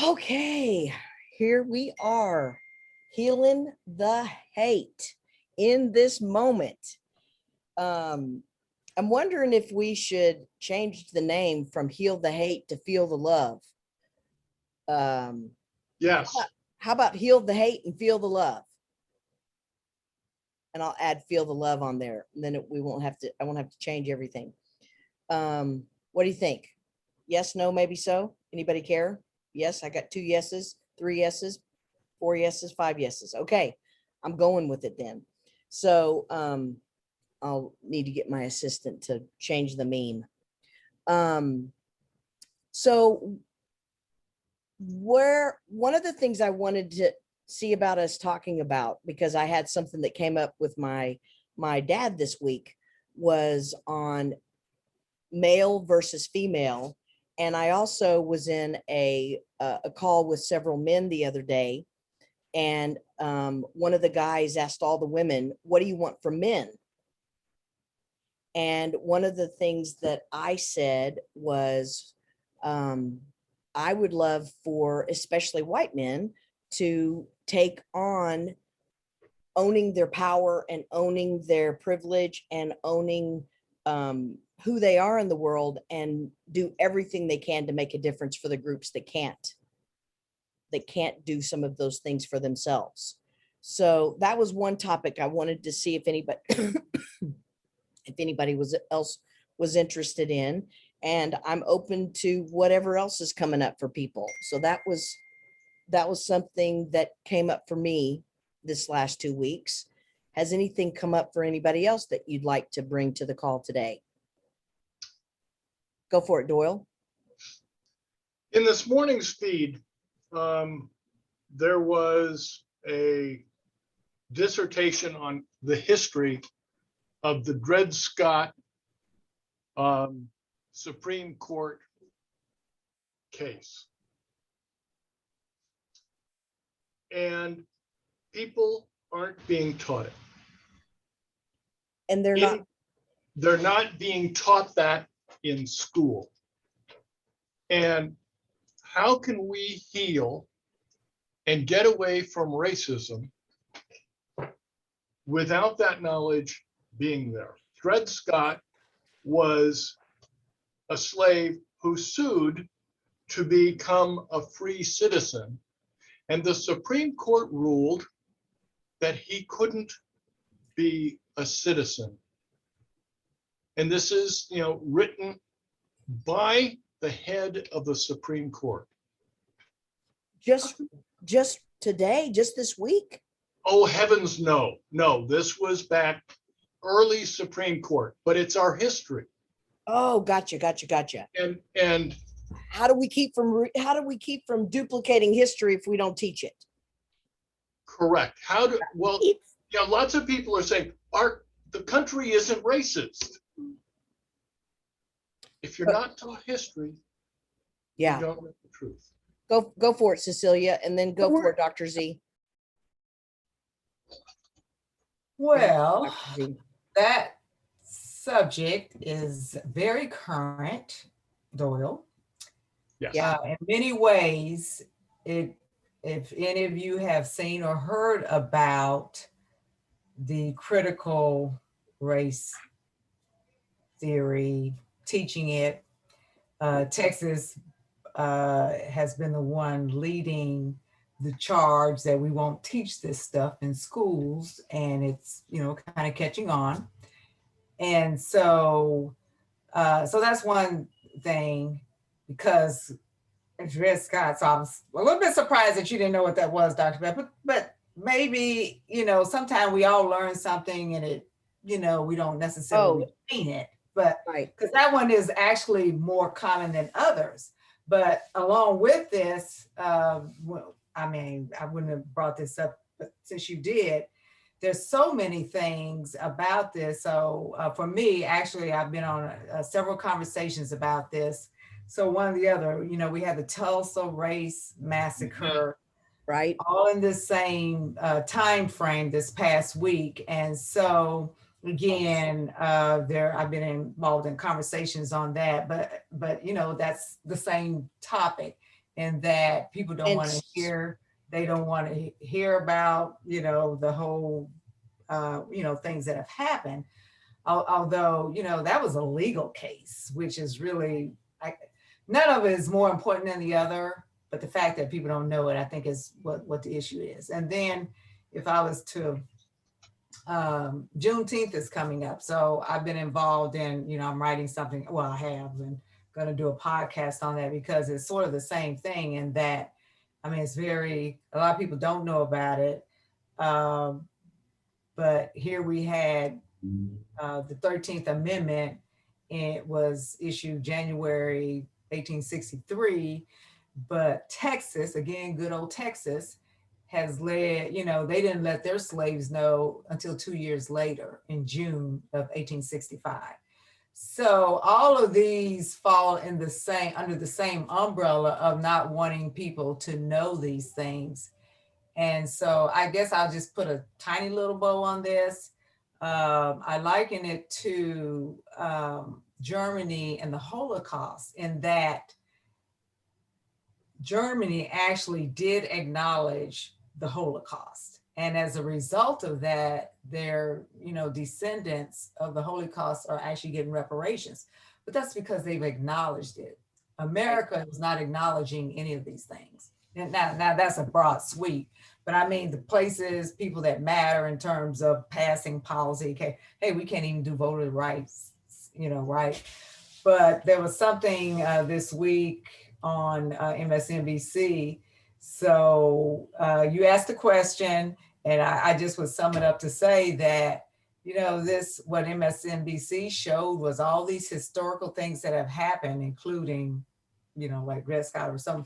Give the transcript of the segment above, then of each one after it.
Okay, here we are, healing the hate in this moment. Um, I'm wondering if we should change the name from Heal the Hate to Feel the Love. Um, Yes. how about Heal the Hate and Feel the Love? And I'll add Feel the Love on there. And then we won't have to, I won't have to change everything. What do you think? Yes, no, maybe so? Anybody care? Yes, I got 2 yeses, 3 yeses, 4 yeses, 5 yeses. Okay, I'm going with it then. So I'll need to get my assistant to change the meme. So one of the things I wanted to see about us talking about, because I had something that came up with my dad this week, was on male versus female. And I also was in a call with several men the other day. And one of the guys asked all the women, what do you want from men? And one of the things that I said was, I would love for especially white men to take on owning their power and owning their privilege and owning who they are in the world, and do everything they can to make a difference for the groups that can't do some of those things for themselves. So that was one topic I wanted to see if anybody else was interested in, and I'm open to whatever else is coming up for people. So that was something that came up for me this last 2 weeks. Has anything come up for anybody else that you'd like to bring to the call today? Go for it, Doyle. In this morning's feed, there was a dissertation on the history of the Dred Scott Supreme Court case. And people aren't being taught it. And they're not being taught that in school. And how can we heal and get away from racism without that knowledge being there? Dred Scott was a slave who sued to become a free citizen, and the Supreme Court ruled that he couldn't be a citizen. And this is, written by the head of the Supreme Court. Just today, just this week? Oh, heavens, no. No, this was back early Supreme Court, but it's our history. Oh, gotcha. And how do we keep from duplicating history if we don't teach it? Correct. Lots of people are saying the country isn't racist. If you're not taught history, you don't know the truth. Go for it, Cecilia, and then go for it, Dr. Z. Well, Dr. Z. that subject is very current, Doyle. Yes. In many ways, if any of you have seen or heard about the critical race theory, teaching it, Texas has been the one leading the charge that we won't teach this stuff in schools, and it's kind of catching on. And so that's one thing, because Dred Scott, so I was a little bit surprised that you didn't know what that was, Dr. Beth, but maybe sometimes we all learn something and it we don't necessarily mean it, but because that one is actually more common than others. But along with this, I wouldn't have brought this up, but since you did, there's so many things about this. So for me, actually, I've been on several conversations about this. So one or the other, we had the Tulsa Race Massacre, right? All in the same time frame this past week. And so again, I've been involved in conversations on that, but that's the same topic. and that people don't And want to s- hear, they don't want to hear about, you know, the whole, you know, things that have happened. Although, you know, that was a legal case, which is really, none of it is more important than the other, but the fact that people don't know it, I think is what the issue is. And then if I was to, Juneteenth is coming up. So I've been involved in, you know, I'm writing something, well, I have, and going to do a podcast on that because it's sort of the same thing in that, I mean, it's very, a lot of people don't know about it. But here we had the 13th Amendment. It was issued January 1863, but Texas, again, good old Texas, has led, you know, they didn't let their slaves know until 2 years later in June of 1865. So all of these fall in the same, under the same umbrella of not wanting people to know these things. And so I guess I'll just put a tiny little bow on this. I liken it to Germany and the Holocaust, in that Germany actually did acknowledge the Holocaust. And as a result of that, their, you know, descendants of the Holocaust are actually getting reparations. But that's because they've acknowledged it. America is not acknowledging any of these things. And now that's a broad sweep, but I mean the places, people that matter in terms of passing policy. Okay, hey, we can't even do voter rights, you know, right? But there was something this week on MSNBC. So you asked a question, and I just would sum it up to say that, you know, this, what MSNBC showed was all these historical things that have happened, including, you know, like Dred Scott or some,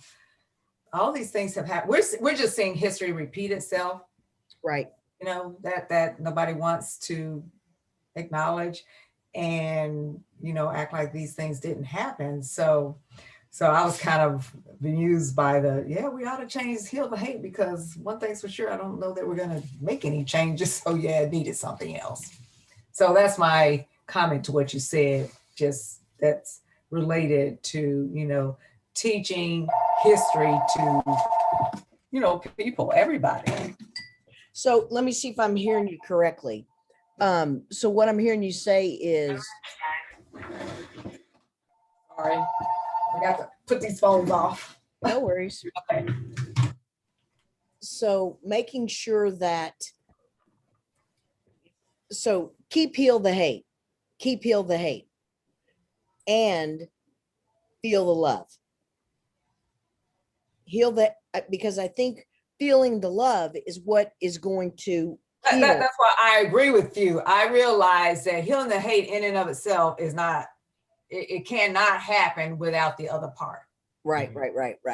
all these things have happened. We're just seeing history repeat itself, right. you know, that nobody wants to acknowledge and, you know, act like these things didn't happen. So I was kind of bemused by the, yeah, we ought to change Heal the Hate, because one thing's for sure, I don't know that we're going to make any changes. So yeah, it needed something else. So that's my comment to what you said, just that's related to, you know, teaching history to, you know, people, everybody. So let me see if I'm hearing you correctly. So what I'm hearing you say is, Sorry, I got to put these phones off. no worries. Okay. So making sure that, so keep heal the hate, and feel the love. Heal that, because I think feeling the love is what is going to heal. That's why I agree with you. I realize that healing the hate in and of itself is not, it cannot happen without the other part. Right.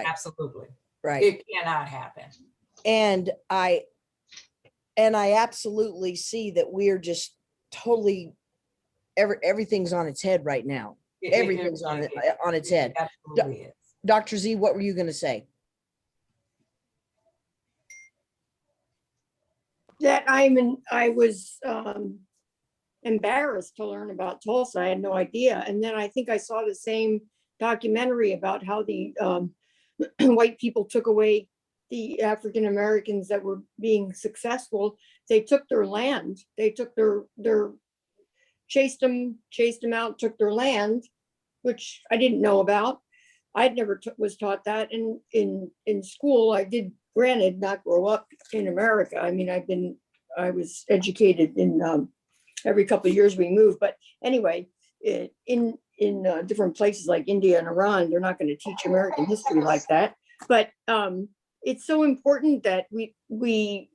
Absolutely. Right. It cannot happen. And I absolutely see that we're just totally, everything's on its head right now. Everything's on its head. Absolutely is. Dr. Z, what were you going to say? That I was embarrassed to learn about Tulsa. I had no idea. And then I think I saw the same documentary about how the white people took away the African Americans that were being successful. They took their land. They took their chased them out, took their land, which I didn't know about. I'd never was taught that in school. I did, granted, not grow up in America. I mean, I was educated in every couple of years we moved. But anyway, in different places like India and Iran, they're not going to teach American history like that. But it's so important that we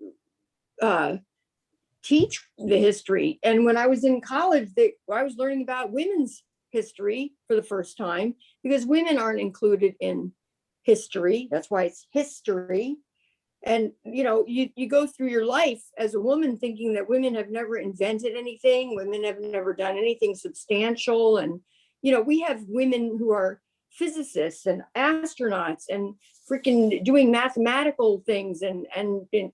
teach the history. And when I was in college, I was learning about women's history for the first time, because women aren't included in history. That's why it's history. And, you know, you go through your life as a woman thinking that women have never invented anything, women have never done anything substantial. And, you know, we have women who are physicists and astronauts and freaking doing mathematical things and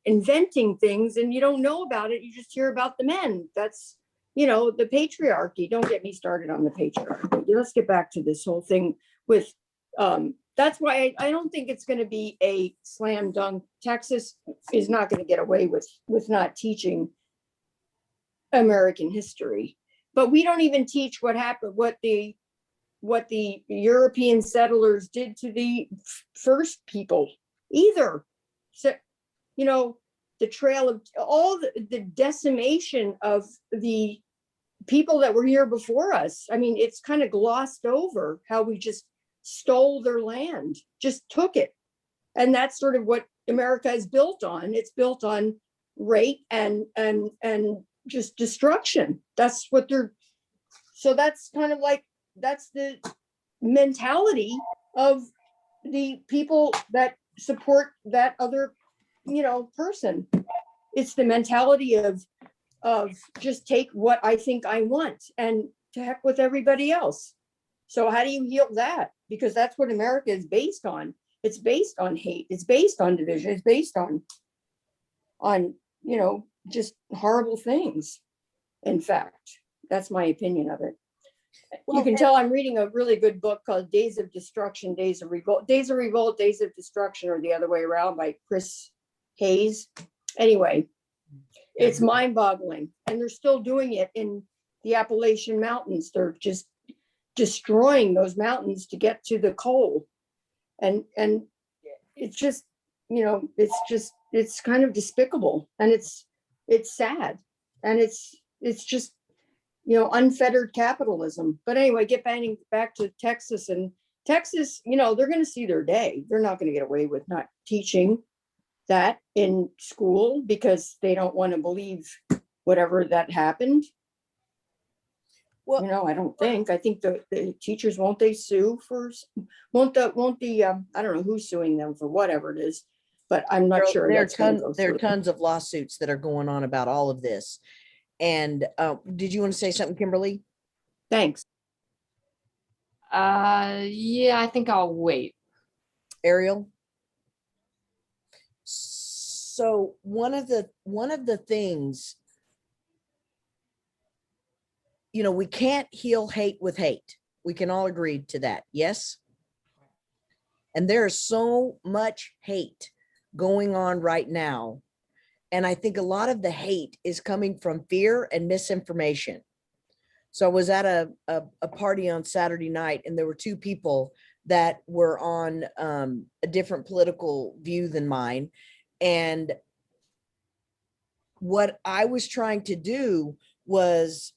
inventing things, and you don't know about it. You just hear about the men. That's, you know, the patriarchy. Don't get me started on the patriarchy. Let's get back to this whole thing with That's why I don't think it's going to be a slam dunk. Texas is not going to get away with not teaching American history, but we don't even teach what happened, what the European settlers did to the first people either. So, you know, the trail of all the decimation of the people that were here before us. I mean, it's kind of glossed over how we just stole their land, just took it. And that's sort of what America is built on. It's built on rape and just destruction. That's what they're, so that's kind of like, that's the mentality of the people that support that other, you know, person. It's the mentality of just take what I think I want and to heck with everybody else. So how do you heal that? Because that's what America is based on. It's based on hate. It's based on division. It's based on, you know, just horrible things. In fact, that's my opinion of it. You can tell I'm reading a really good book called Days of Destruction, Days of Revolt, Days of Destruction, or the other way around, by Chris Hayes. Anyway, it's mind-boggling, and they're still doing it in the Appalachian Mountains. They're just destroying those mountains to get to the coal, and it's just, you know, it's kind of despicable, and it's sad, and it's just, you know, unfettered capitalism. But anyway, back to Texas, and Texas, you know, they're going to see their day. They're not going to get away with not teaching that in school because they don't want to believe whatever that happened. Well, you know, I think the teachers, won't they sue for, won't the I don't know who's suing them for whatever it is, but I'm not sure. There are tons of lawsuits that are going on about all of this. And did you want to say something, Kimberly? Thanks. Yeah, I think I'll wait. Ariel? So one of the things, you know, we can't heal hate with hate. We can all agree to that. Yes. And there is so much hate going on right now. And I think a lot of the hate is coming from fear and misinformation. So I was at a party on Saturday night, and there were two people that were on a different political view than mine. And what I was trying to do was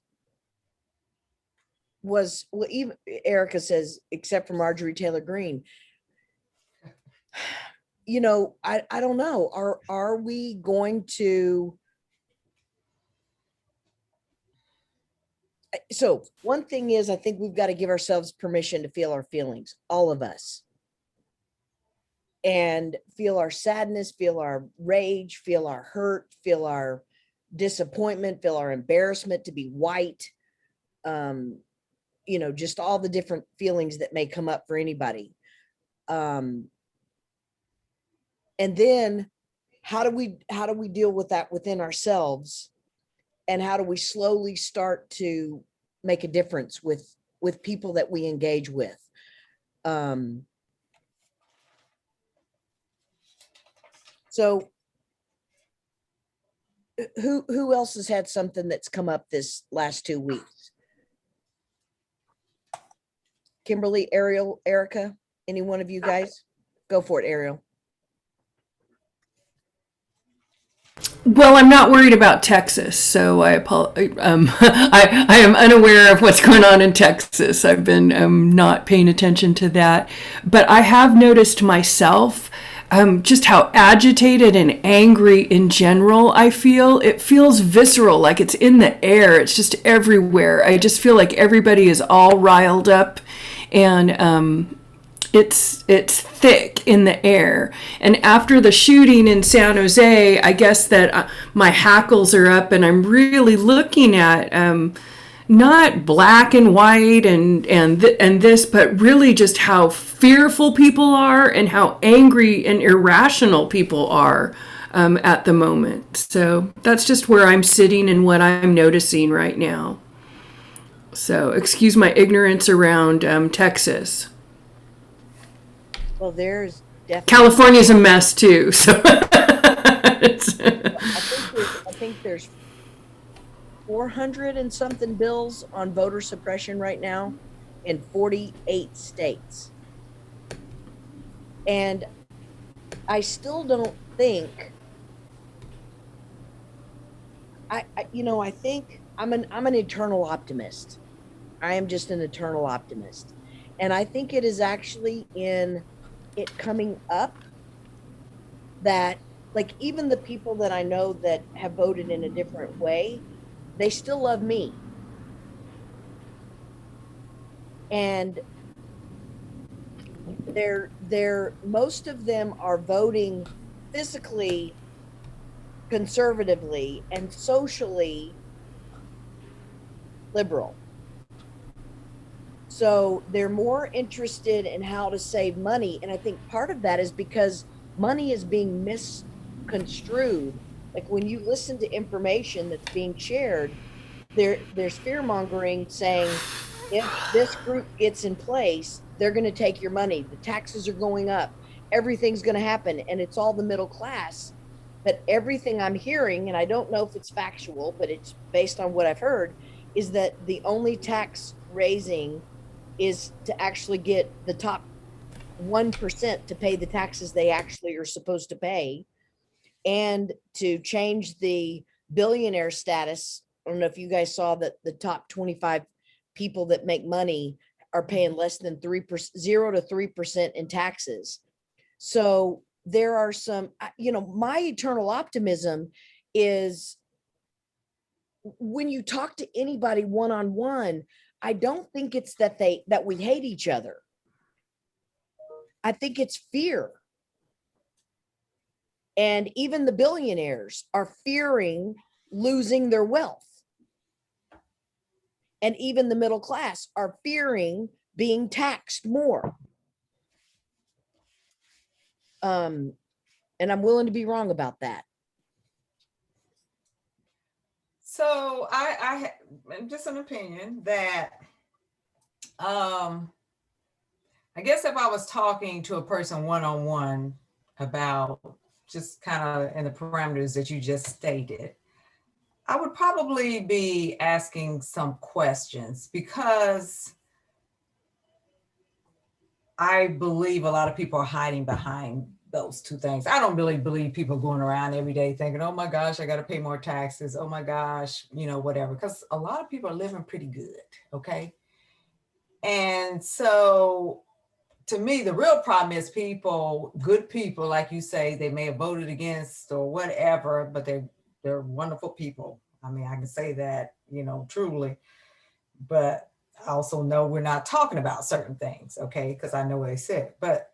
well, even Erica says, except for Marjorie Taylor Greene, you know, I don't know. Are we going to? So one thing is, I think we've got to give ourselves permission to feel our feelings, all of us, and feel our sadness, feel our rage, feel our hurt, feel our disappointment, feel our embarrassment to be white. You know, just all the different feelings that may come up for anybody. And then how do we deal with that within ourselves? And how do we slowly start to make a difference with people that we engage with? So who else has had something that's come up this last 2 weeks? Kimberly, Ariel, Erica, any one of you guys? Go for it, Ariel. Well, I'm not worried about Texas, so I am unaware of what's going on in Texas. I've been not paying attention to that, but I have noticed myself just how agitated and angry in general I feel. It feels visceral, like it's in the air. It's just everywhere. I just feel like everybody is all riled up, and it's thick in the air. And after the shooting in San Jose, I guess that my hackles are up, and I'm really looking at not black and white and this, but really just how fearful people are and how angry and irrational people are at the moment. So that's just where I'm sitting and what I'm noticing right now. So excuse my ignorance around Texas. Well, there's definitely, California's a mess too. So it's, I think there's 400 and something bills on voter suppression right now in 48 states. And I still don't think I think I'm an eternal optimist. I am just an eternal optimist. And I think it is actually in it coming up that, like, even the people that I know that have voted in a different way, they still love me. And they're most of them are voting physically conservatively and socially liberal. So they're more interested in how to save money. And I think part of that is because money is being misconstrued. Like when you listen to information that's being shared, there's fear mongering saying, if this group gets in place, they're going to take your money. The taxes are going up. Everything's going to happen. And it's all the middle class. But everything I'm hearing, and I don't know if it's factual, but it's based on what I've heard, is that the only tax raising is to actually get the top 1% to pay the taxes they actually are supposed to pay, and to change the billionaire status. I don't know if you guys saw that the top 25 people that make money are paying less than 3%, 0 to 3% in taxes. So there are some, my eternal optimism is when you talk to anybody one-on-one, I don't think it's that we hate each other. I think it's fear. And even the billionaires are fearing losing their wealth. And even the middle class are fearing being taxed more. And I'm willing to be wrong about that. So I just an opinion that, I guess if I was talking to a person one-on-one about just kind of in the parameters that you just stated, I would probably be asking some questions, because I believe a lot of people are hiding behind those two things. I don't really believe people going around every day thinking, oh my gosh, I got to pay more taxes. Oh my gosh, whatever. Because a lot of people are living pretty good. Okay. And so to me, the real problem is people, good people, like you say, they may have voted against or whatever, but they're wonderful people. I mean, I can say that, truly, but I also know we're not talking about certain things, okay? Because I know what they said. But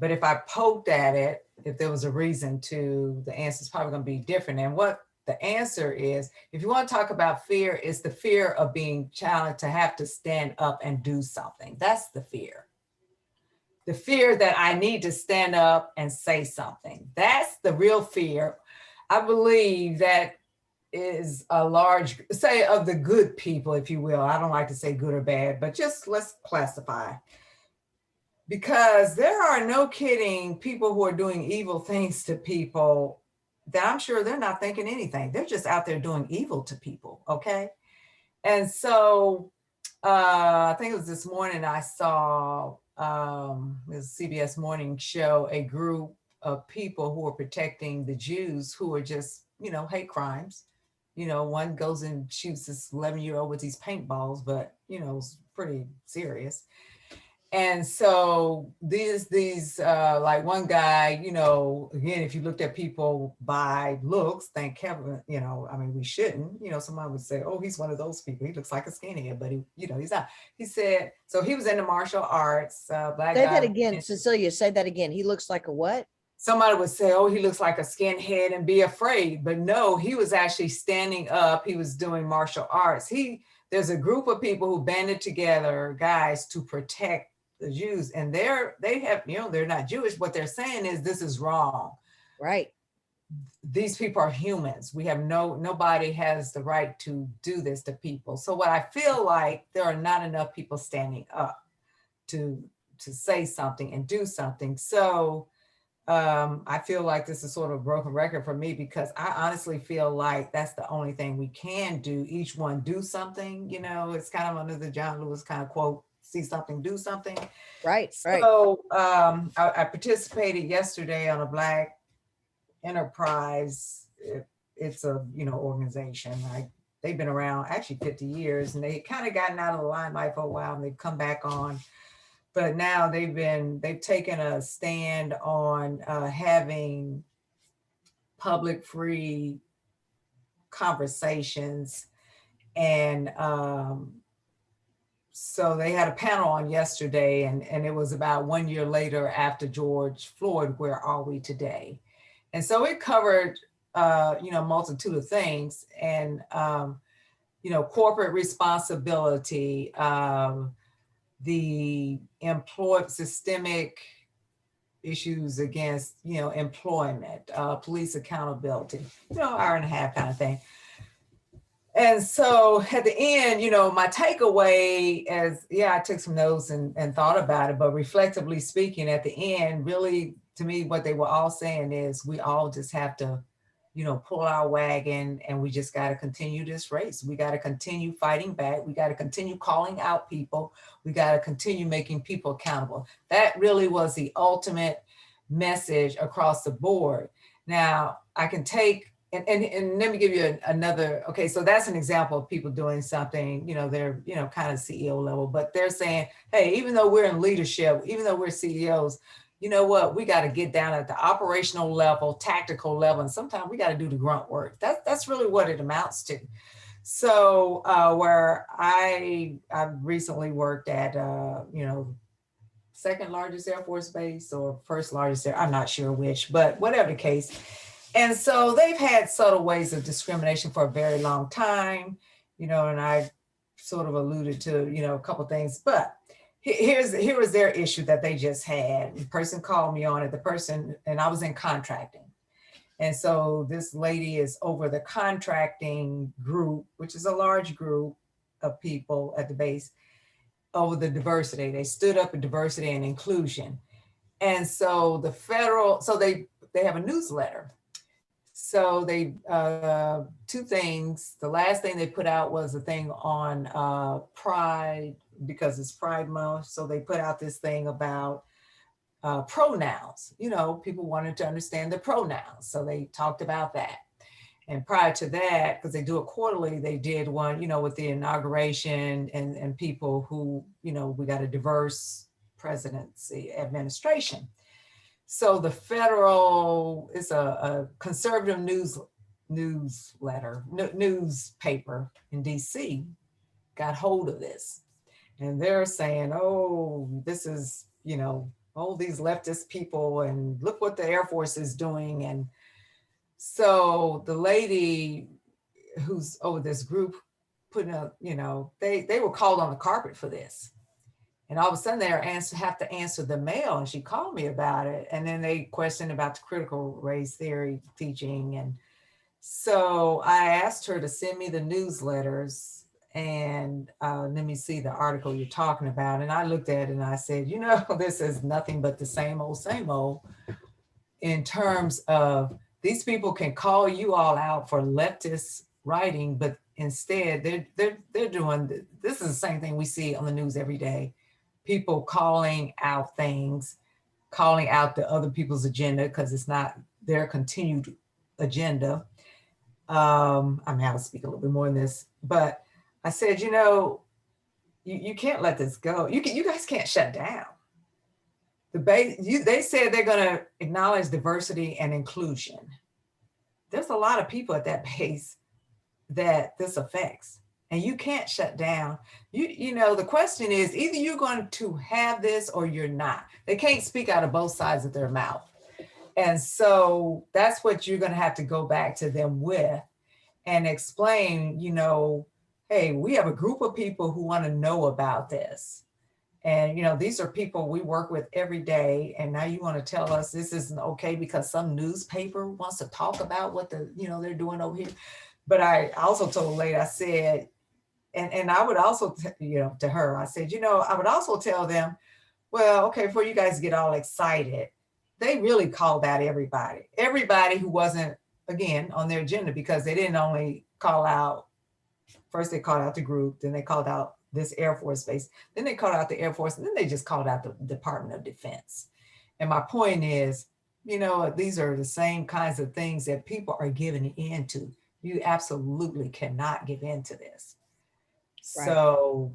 if I poked at it, if there was a reason to, the answer is probably going to be different. And what the answer is, if you want to talk about fear, it's the fear of being challenged to have to stand up and do something. That's the fear. The fear that I need to stand up and say something. That's the real fear. I believe that is a large, say, of the good people, if you will. I don't like to say good or bad, but just let's classify. Because there are, no kidding, people who are doing evil things to people that I'm sure they're not thinking anything. They're just out there doing evil to people, okay? And so I think it was this morning I saw, this CBS morning show, a group of people who are protecting the Jews who are just, hate crimes. One goes and shoots this 11-year-old with these paintballs, but, it's pretty serious. And so these like one guy, again, if you looked at people by looks, thank Kevin, I mean, we shouldn't, someone would say, oh, he's one of those people. He looks like a skinhead, but he's not. He said, so he was into martial arts, black Say guy. that again, Cecilia, say that again. He looks like a what? Somebody would say, oh, he looks like a skinhead and be afraid. But no, he was actually standing up. He was doing martial arts. There's a group of people who banded together, guys, to protect the Jews. And they have, they're not Jewish. What they're saying is this is wrong. Right. These people are humans. We have nobody has the right to do this to people. So what I feel like, there are not enough people standing up to to say something and do something. So I feel like this is sort of a broken record for me, because I honestly feel like that's the only thing we can do. Each one do something, it's kind of under the John Lewis kind of quote, see something, do something. Right, right. So I participated yesterday on a Black Enterprise. It's a organization. They've been around actually 50 years, and they kind of gotten out of the limelight for a while, and they've come back on. But now they've taken a stand on having public free conversations. And so they had a panel on yesterday, and it was about 1 year later after George Floyd, where are we today? And so it covered, multitude of things, and, corporate responsibility, the systemic issues against, employment, police accountability, hour and a half kind of thing. And so at the end, my takeaway I took some notes and thought about it, but reflectively speaking, at the end, really, to me, what they were all saying is we all just have to, pull our wagon, and we just got to continue this race. We got to continue fighting back. We got to continue calling out people. We got to continue making people accountable. That really was the ultimate message across the board. Now, I can take, and let me give you another, okay, so that's an example of people doing something, they're, kind of CEO level, but they're saying, hey, even though we're in leadership, even though we're CEOs, you know what, we got to get down at the operational level, tactical level, and sometimes we got to do the grunt work. That's really what it amounts to. So where I've recently worked at, second largest Air Force base or first largest, I'm not sure which, but whatever the case. And so they've had subtle ways of discrimination for a very long time, and I sort of alluded to, a couple of things, but here was their issue that they just had. The person called me on it, and I was in contracting. And so this lady is over the contracting group, which is a large group of people at the base, over the diversity. They stood up for diversity and inclusion. And so they have a newsletter. So they, two things, the last thing they put out was a thing on pride, because it's Pride Month. So they put out this thing about pronouns. People wanted to understand the pronouns. So they talked about that. And prior to that, because they do it quarterly, they did one, with the inauguration and people who, we got a diverse presidency administration. So the federal, it's a conservative newspaper in DC got hold of this. And they're saying, oh, this is, all these leftist people, and look what the Air Force is doing. And so the lady who's over this group putting up, they were called on the carpet for this. And all of a sudden they have to answer the mail. And she called me about it. And then they questioned about the critical race theory teaching. And so I asked her to send me the newsletters, and let me see the article you're talking about. And I looked at it and I said, this is nothing but the same old, in terms of these people can call you all out for leftist writing, but instead they're doing, this is the same thing we see on the news every day. People calling out things, calling out the other people's agenda because it's not their continued agenda. I'll speak a little bit more on this, but I said, you can't let this go. You guys can't shut down. They said they're going to acknowledge diversity and inclusion. There's a lot of people at that base that this affects, and you can't shut down. The question is either you're going to have this or you're not. They can't speak out of both sides of their mouth. And so that's what you're going to have to go back to them with and explain, hey, we have a group of people who want to know about this. And, these are people we work with every day. And now you want to tell us this isn't okay because some newspaper wants to talk about what they're doing over here. But I also told the lady, I said, and I would also, to her, I said, I would also tell them, Well, okay, before you guys get all excited, they really called out everybody who wasn't, again, on their agenda, because they didn't only call out, first they called out the group, then they called out this Air Force base, then they called out the Air Force, and then they just called out the Department of Defense. And my point is, these are the same kinds of things that people are giving into. You absolutely cannot give into this. Right. So,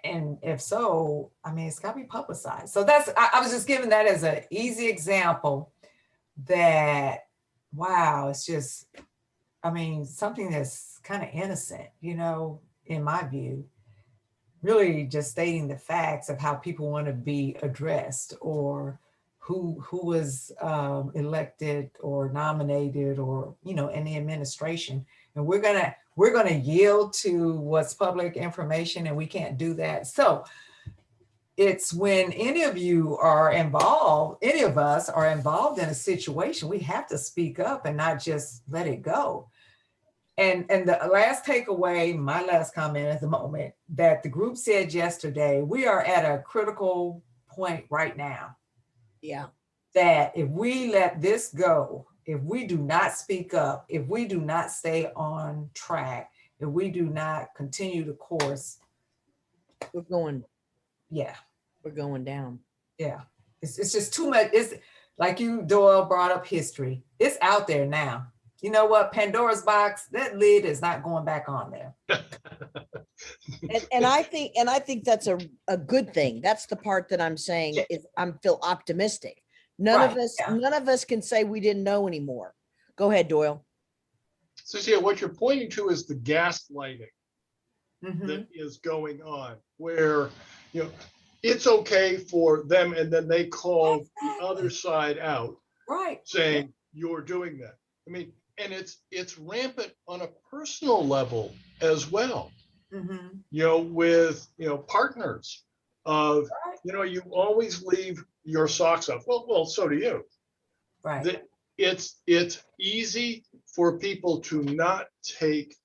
and if so, I mean, it's got to be publicized. So I was just giving that as an easy example that, wow, it's just, I mean, something that's kind of innocent, in my view, really just stating the facts of how people want to be addressed, or who was elected or nominated, or, in the administration. And we're gonna yield to what's public information, and we can't do that. So it's when any of us are involved in a situation, we have to speak up and not just let it go. And the last takeaway, my last comment at the moment, that the group said yesterday, we are at a critical point right now. Yeah. That if we let this go, if we do not speak up, if we do not stay on track, if we do not continue the course, We're going yeah, down. yeah. It's just too much. It's like Doyle brought up history. It's out there now. You know what? Pandora's box, that lid is not going back on there. And I think that's a good thing. That's the part that I'm saying is feel optimistic. None of us can say we didn't know anymore. Go ahead, Doyle. So yeah, what you're pointing to is the gaslighting Mhm. that is going on, where, it's okay for them, and then they call the other side out Right. saying, you're doing that. I mean, and it's rampant on a personal level as well, Mhm. with, partners of, you always leave your socks up. Well, so do you. Right. It's easy for people to not take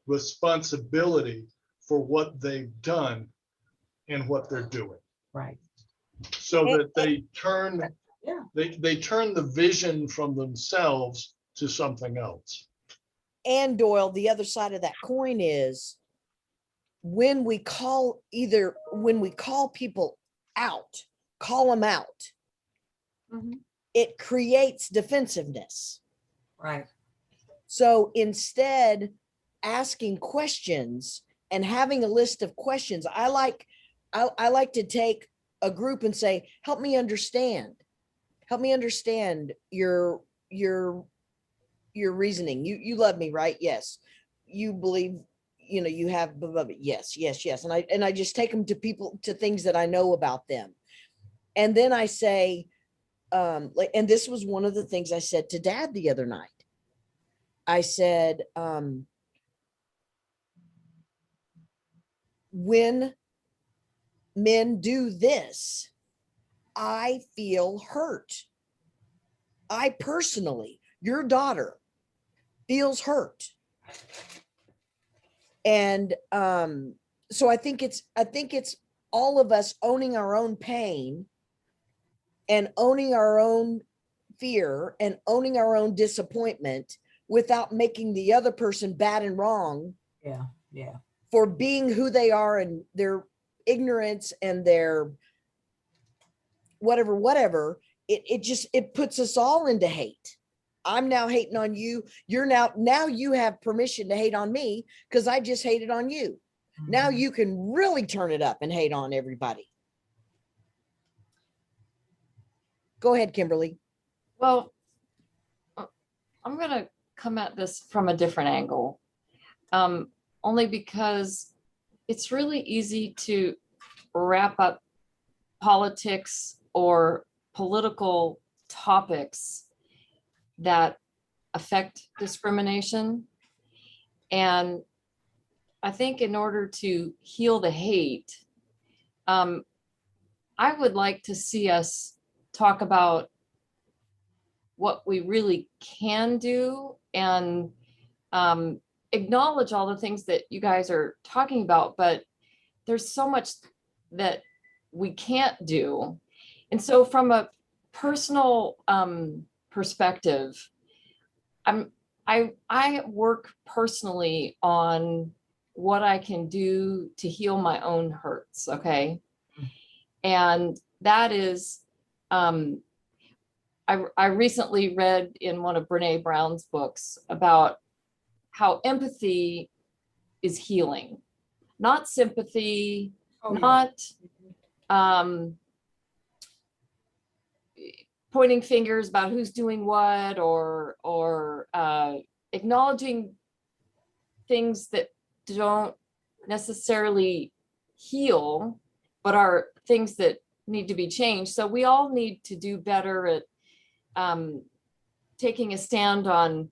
responsibility for what they've done and what they're doing, Right. so that they turn Yeah. they turn the vision from themselves to something else. And Doyle, the other side of that coin is when we call people out, call them out, Mhm. it creates defensiveness. Right. So instead, asking questions and having a list of questions, I like to take a group and say, help me understand your reasoning. You love me, right? Yes. You believe, you have blah, blah, blah. Yes. And I just take them to things that I know about them. And then I say, and this was one of the things I said to Dad the other night. I said, when men do this, I feel hurt. I personally, your daughter, feels hurt. And so I think it's all of us owning our own pain and owning our own fear and owning our own disappointment without making the other person bad and wrong. Yeah. Yeah. For being who they are and their ignorance and their whatever. It puts us all into hate. I'm now hating on you. You're now you have permission to hate on me because I just hated on you. Mm-hmm. Now you can really turn it up and hate on everybody. Go ahead, Kimberly. Well, I'm going to come at this from a different angle, only because it's really easy to wrap up politics or political topics that affect discrimination. And I think in order to heal the hate, I would like to see us talk about what we really can do and acknowledge all the things that you guys are talking about. But there's so much that we can't do. And so from a personal perspective, I work personally on what I can do to heal my own hurts, okay? And that is, I recently read in one of Brene Brown's books about how empathy is healing, not sympathy, Oh, yeah. not pointing fingers about who's doing what, or acknowledging things that don't necessarily heal, but are things that need to be changed. So we all need to do better at taking a stand on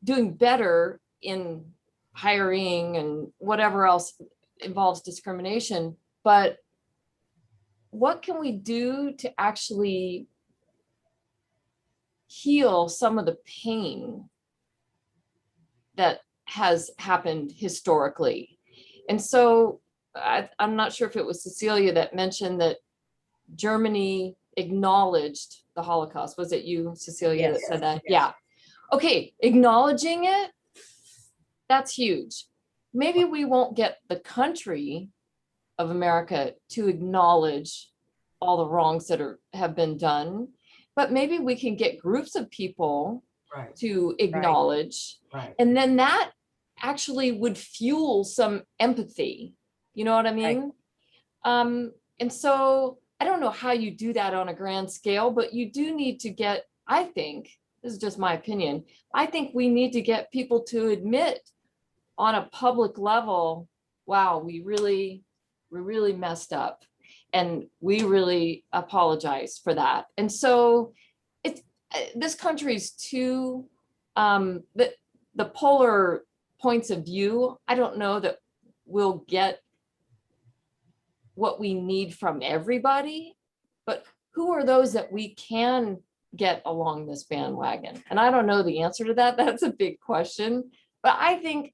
doing better in hiring and whatever else involves discrimination. But what can we do to actually heal some of the pain that has happened historically? And so I'm not sure if it was Cecilia that mentioned that Germany acknowledged the Holocaust. Was it you, Cecilia, that Yes. said that? Yes. Yeah. Okay, acknowledging it, that's huge. Maybe we won't get the country of America to acknowledge all the wrongs that have been done, but maybe we can get groups of people Right, to acknowledge, right. and then that actually would fuel some empathy. You know what I mean? And so I don't know how you do that on a grand scale, but you do need to get, I think, this is just my opinion, I think we need to get people to admit on a public level, wow, we really messed up, and we really apologize for that. And so it's this country's too the polar points of view. I don't know that we'll get what we need from everybody, but who are those that we can get along this bandwagon? And I don't know the answer to that. That's a big question, but I think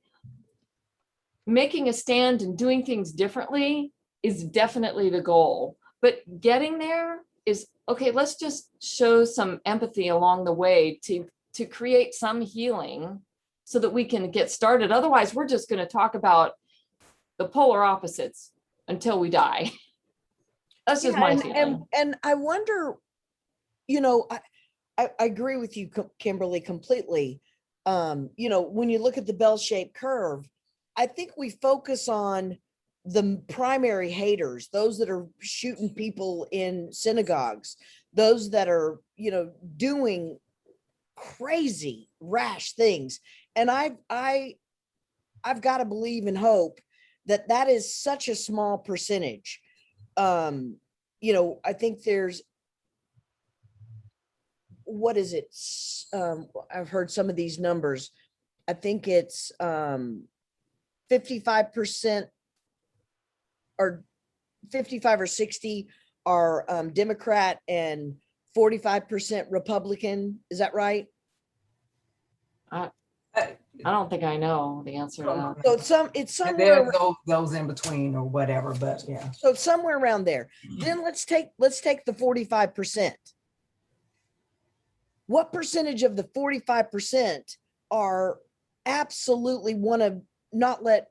making a stand and doing things differently is definitely the goal. But getting there is, okay, let's just show some empathy along the way to create some healing so that we can get started. Otherwise, we're just going to talk about the polar opposites until we die. That's just Yeah, my and, feeling. and I wonder, you know, I agree with you, Kimberly, completely. You know, when you look at the bell-shaped curve, I think we focus on the primary haters, those that are shooting people in synagogues, those that are, you know, doing crazy, rash things. And I've got to believe and hope that that is such a small percentage. You know, I think there's, what is it? I've heard some of these numbers. I think it's 55% or 55 or 60 are Democrat and 45% Republican. Is that right? I don't think I know the answer to that. So it's And somewhere, there's those in between or whatever, but yeah. so it's somewhere around there. Then let's take the 45%. What percentage of the 45% are absolutely want to not let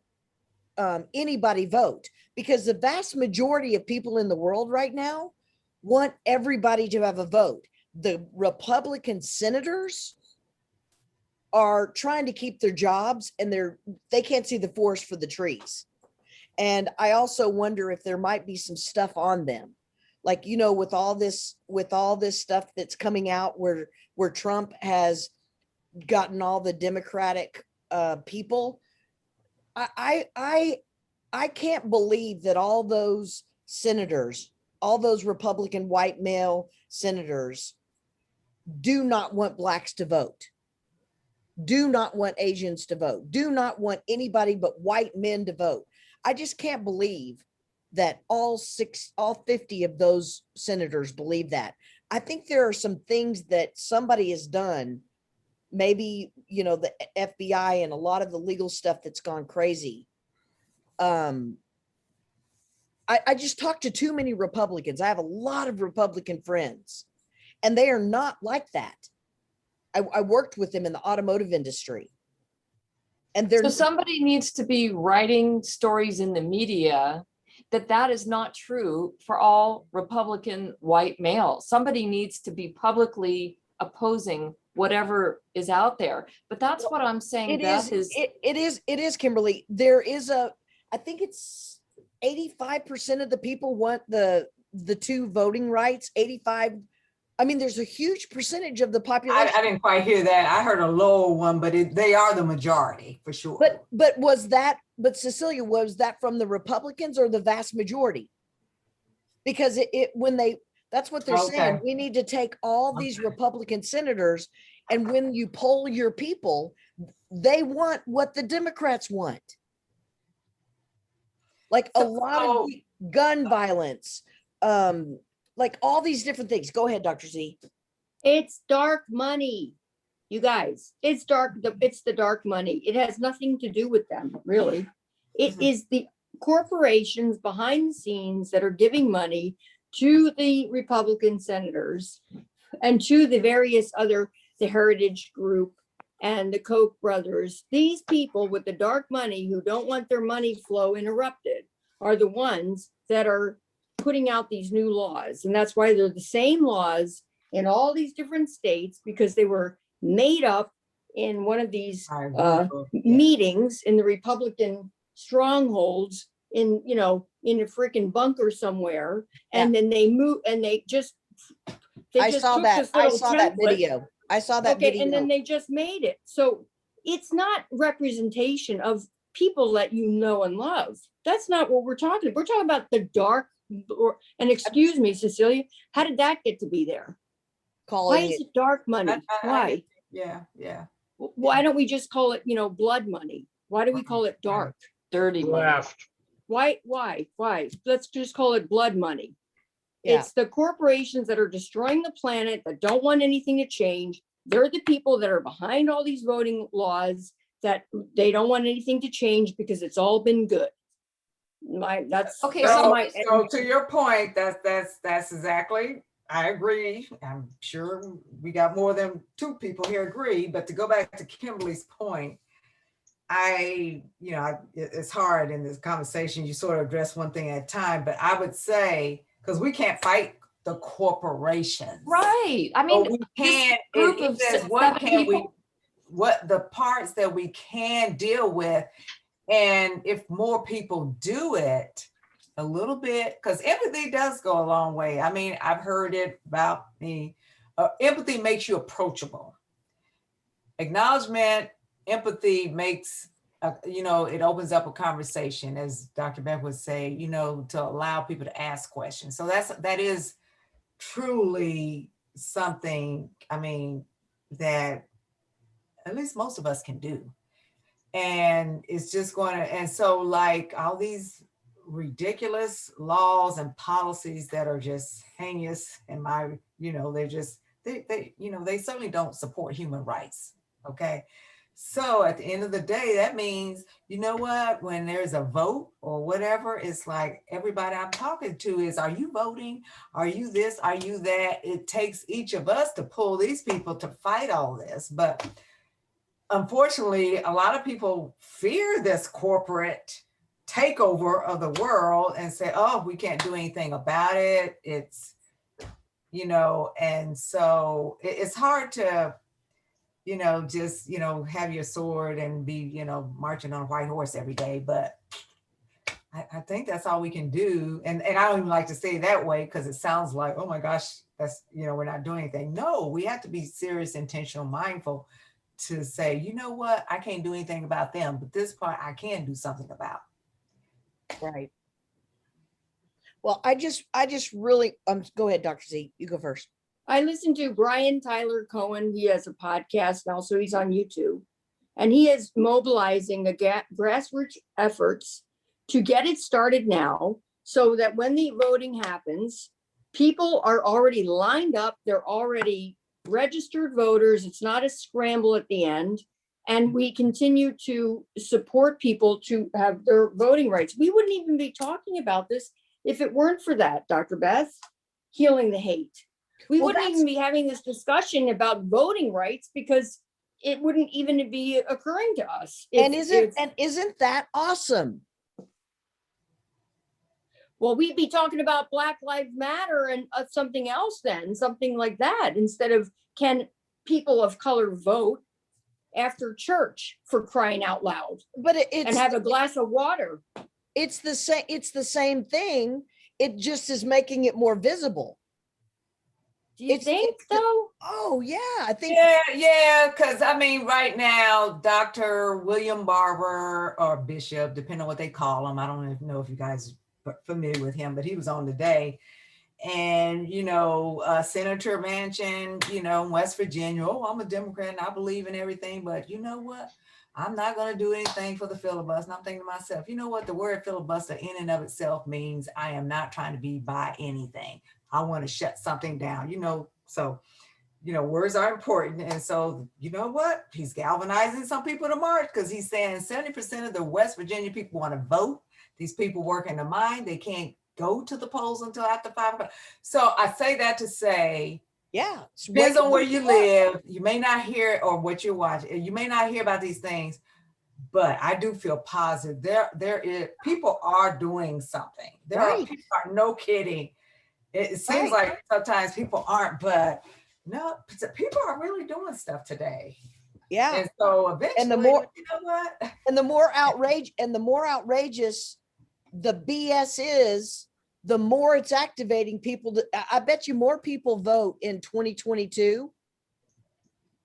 anybody vote? Because the vast majority of people in the world right now want everybody to have a vote. The Republican senators are trying to keep their jobs, and they can't see the forest for the trees. And I also wonder if there might be some stuff on them, like, you know, with all this stuff that's coming out where Trump has gotten all the Democratic people. I can't believe that all those senators, all those Republican white male senators, do not want blacks to vote, do not want Asians to vote, do not want anybody but white men to vote. I just can't believe that all 50 of those senators believe that. I think there are some things that somebody has done, maybe, you know, the FBI and a lot of the legal stuff that's gone crazy, I just talked to too many Republicans. I have a lot of Republican friends, and they are not like that. I worked with them in the automotive industry. And they're So somebody needs to be writing stories in the media that is not true for all Republican white males. Somebody needs to be publicly opposing whatever is out there. But that's what I'm saying, it Beth, is, is it is, Kimberly. There is I think it's 85% of the people want the two voting rights, 85. I mean, there's a huge percentage of the population. I didn't quite hear that. I heard a lower one, but they are the majority for sure. But Cecilia, was that from the Republicans or the vast majority? Because that's what they're saying. Okay. We need to take all these Republican senators, and when you poll your people, they want what the Democrats want. Like a lot of gun violence, like all these different things. Go ahead, Dr. Z. It's dark money, you guys. It's the dark money. It has nothing to do with them, really. It is the corporations behind the scenes that are giving money to the Republican senators and to the various other, the Heritage Group and the Koch brothers. These people with the dark money who don't want their money flow interrupted are the ones that are putting out these new laws. And that's why they're the same laws in all these different states, because they were made up in one of these meetings in the Republican strongholds in a freaking bunker somewhere. And then they move and they just I saw that video. I saw that video. And then they just made it. So it's not representation of people that you know and love. That's not what we're talking about. We're talking about the dark, and excuse me, Cecilia, how did that get to be there? Why is it dark money? Why? Yeah. Why don't we just call it, blood money? Why do we call it dark? dirty money. Left. Why? Let's just call it blood money. Yeah. It's the corporations that are destroying the planet, that don't want anything to change. They're the people that are behind all these voting laws, that they don't want anything to change because it's all been good. Okay, So to your point, that's exactly, I agree. I'm sure we got more than two people here agree, but to go back to Kimberly's point, it's hard in this conversation. You sort of address one thing at a time, but I would say, because we can't fight the corporations. right. I mean, we can't, group it of says, seven what can we, people- what the parts that we can deal with. And if more people do it a little bit, because empathy does go a long way. I mean, I've heard it about me. Empathy makes you approachable. Acknowledgement, empathy makes, it opens up a conversation, as Dr. Beck would say, to allow people to ask questions. So that is truly something, that at least most of us can do. And it's just and so like all these ridiculous laws and policies that are just heinous in my, they certainly don't support human rights. Okay. So at the end of the day, that means, when there's a vote or whatever, it's like everybody I'm talking to is, are you voting? Are you this? Are you that? It takes each of us to pull these people to fight all this. But unfortunately, a lot of people fear this corporate takeover of the world and say, oh, we can't do anything about it. It's, and so it's hard to, just, have your sword and be, marching on a white horse every day. But I think that's all we can do. And I don't even like to say it that way, because it sounds like, oh my gosh, that's, we're not doing anything. No, we have to be serious, intentional, mindful to say, you know what, I can't do anything about them, but this part I can do something about. Right. Well, I just really, go ahead, Dr. Z, you go first. I listened to Brian Tyler Cohen. He has a podcast now, so he's on YouTube. And he is mobilizing the grassroots efforts to get it started now, so that when the voting happens, people are already lined up. They're already registered voters. It's not a scramble at the end. And we continue to support people to have their voting rights. We wouldn't even be talking about this if it weren't for that, Dr. Beth, healing the hate. We Well, wouldn't that's- even be having this discussion about voting rights because it wouldn't even be occurring to us. And if- isn't that awesome? Well, we'd be talking about Black Lives Matter and something else then, something like that, instead of can people of color vote after church, for crying out loud, But and have a glass of water. it's the same thing. It just is making it more visible. Do you It's- think it's the- though? Oh, yeah, I think, Yeah, because I mean, right now, Dr. William Barber or Bishop, depending on what they call him, I don't even know if you guys are familiar with him, but he was on today. And, Senator Manchin, in West Virginia, oh, I'm a Democrat and I believe in everything, but you know what? I'm not going to do anything for the filibuster. And I'm thinking to myself, you know what? The word filibuster in and of itself means I am not trying to be by anything. I want to shut something down, so words are important. And so, you know what? He's galvanizing some people to march because he's saying 70% of the West Virginia people want to vote. These people work in the mine. They can't go to the polls until after 5 o'clock. So I say that to say, yeah. it's depends waking on where people you up. live. You may not hear or what you're watching. You may not hear about these things, but I do feel positive. There is people are doing something. There are Right. people are no kidding. It seems Right. like sometimes people aren't, but no, people are really doing stuff today. Yeah. And so eventually, And the more- you know what? And the more outrageous the BS is, the more it's activating people. I bet you more people vote in 2022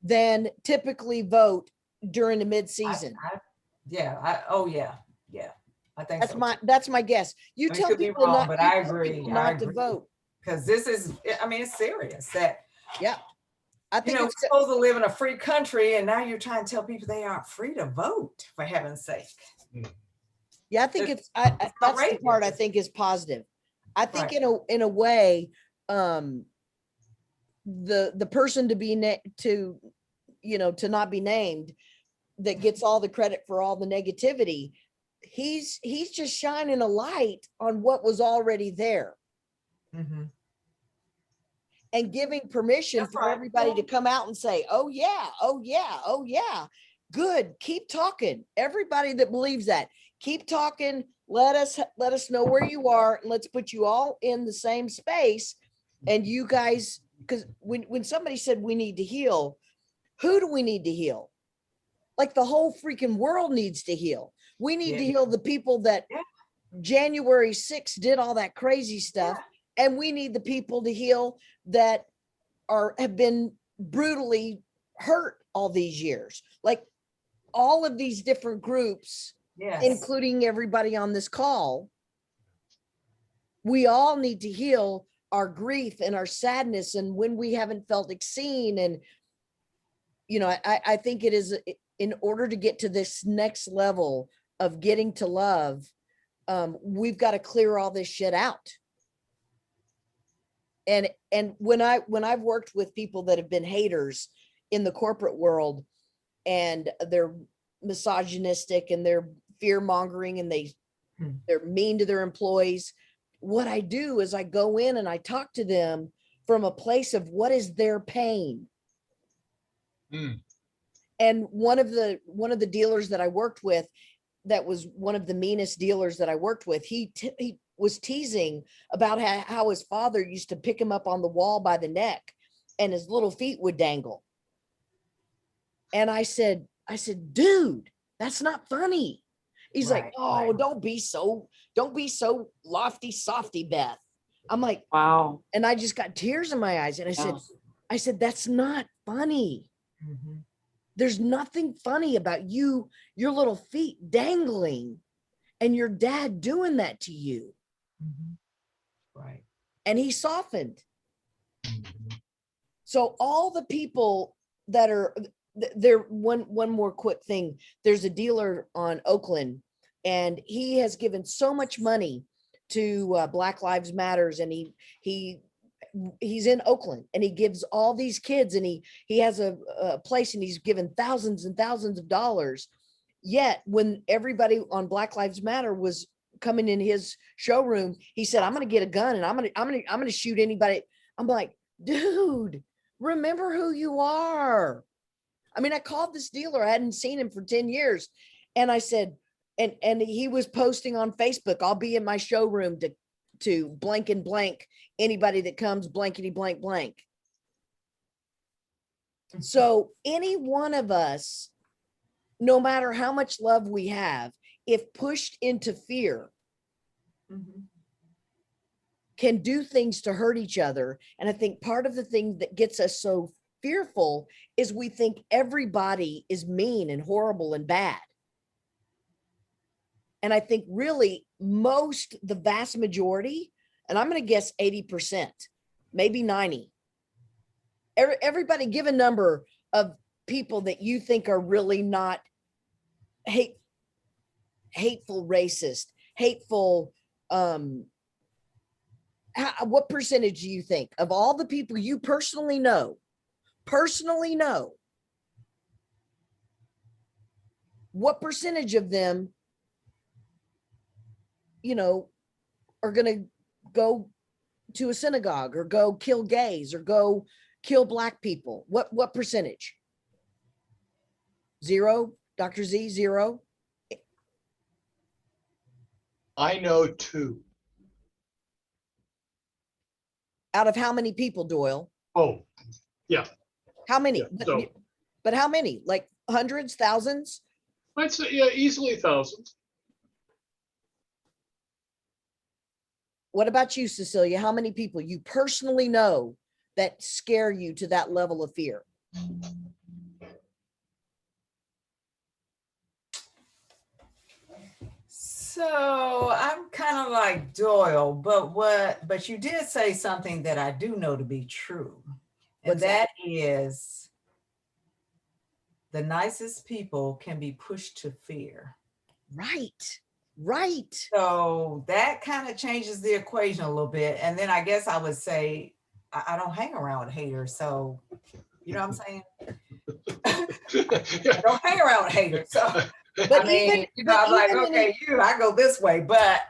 than typically vote during the mid-season. Oh yeah. I think That's my guess. You I tell could be people wrong, not, but you I tell agree. people I not to agree. vote. because this is, I mean, it's serious that, Yeah. I think we're it's, supposed to live in a free country and now you're trying to tell people they aren't free to vote, for heaven's sake. yeah, I think it's that's the part I outrageous. think is positive. I think Right. in a way, the person to not be named that gets all the credit for all the negativity, he's just shining a light on what was already there Mhm. and giving permission That's for right. everybody to come out and say, oh yeah, oh yeah, oh yeah, good, keep talking. Everybody that believes that, keep talking. Let us know where you are, and let's put you all in the same space. And you guys, because when somebody said we need to heal, who do we need to heal? Like the whole freaking world needs to heal. We need to Yeah. heal the people that Yeah. January 6th did all that crazy stuff. And we need the people to heal that have been brutally hurt all these years. Like all of these different groups, Yes. including everybody on this call, we all need to heal our grief and our sadness and when we haven't felt seen. And, I think it is in order to get to this next level of getting to love, we've got to clear all this shit out. And when I've worked with people that have been haters in the corporate world and they're misogynistic and they're fear mongering and they're mean to their employees, what I do is I go in and I talk to them from a place of what is their pain. Mm. And one of the dealers that I worked with, that was one of the meanest dealers that I worked with, he was teasing about how his father used to pick him up on the wall by the neck and his little feet would dangle. And I said, dude, that's not funny. He's like, Right, oh, right. don't be so lofty, softy, Beth. I'm like, Wow. and I just got tears in my eyes. And I said, that's not funny. Mhm. There's nothing funny about your little feet dangling and your dad doing that to you. Mhm. Right. And he softened. So all the people that are there, one more quick thing. There's a dealer on Oakland and he has given so much money to Black Lives Matters. And he's in Oakland and he gives all these kids and he has a place and he's given thousands and thousands of dollars. Yet when everybody on Black Lives Matter was coming in his showroom, he said, I'm going to get a gun and I'm going to shoot anybody. I'm like, dude, remember who you are. I mean, I called this dealer. I hadn't seen him for 10 years. And I said, and he was posting on Facebook, I'll be in my showroom to blank and blank anybody that comes blankety blank blank. So any one of us, no matter how much love we have, if pushed into fear, Mhm. can do things to hurt each other. And I think part of the thing that gets us so fearful is we think everybody is mean and horrible and bad. And I think really the vast majority, and I'm going to guess 80%, maybe 90. Everybody give a number of people that you think are really not hateful, racist, hateful. What percentage do you think of all the people you personally know, what percentage of them, are going to go to a synagogue or go kill gays or go kill black people? What percentage? Zero, Dr. Z, zero? I know 2. Out of how many people, Doyle? Oh, yeah. How many? So But how many? Like hundreds, thousands? I'd say, yeah, easily thousands. What about you, Cecilia? How many people you personally know that scare you to that level of fear? So I'm kind of like Doyle, but you did say something that I do know to be true. And What's that? that is the nicest people can be pushed to fear. Right. So that kind of changes the equation a little bit. And then I guess I would say I don't hang around with haters. So you know what I'm saying? I don't hang around with haters. So But I mean, I'm like, okay, I go this way, but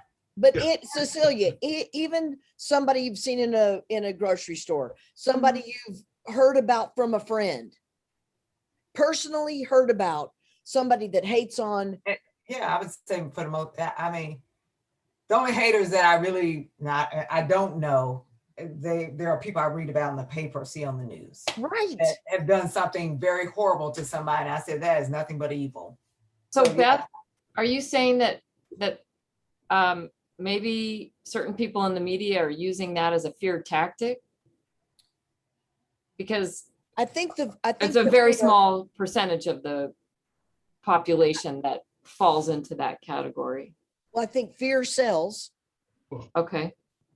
Cecilia, even somebody you've seen in a grocery store, somebody you've heard about from a friend, personally heard about, somebody that hates on. yeah, I would say for the most, I mean, the only haters that I don't know, there are people I read about in the paper, see on the news, Right. that have done something very horrible to somebody. And I said, that is nothing but evil. So So, Beth, are you saying that maybe certain people in the media are using that as a fear tactic? Because I think it's a very small percentage of the population that falls into that category. Well, I think fear sells. Okay.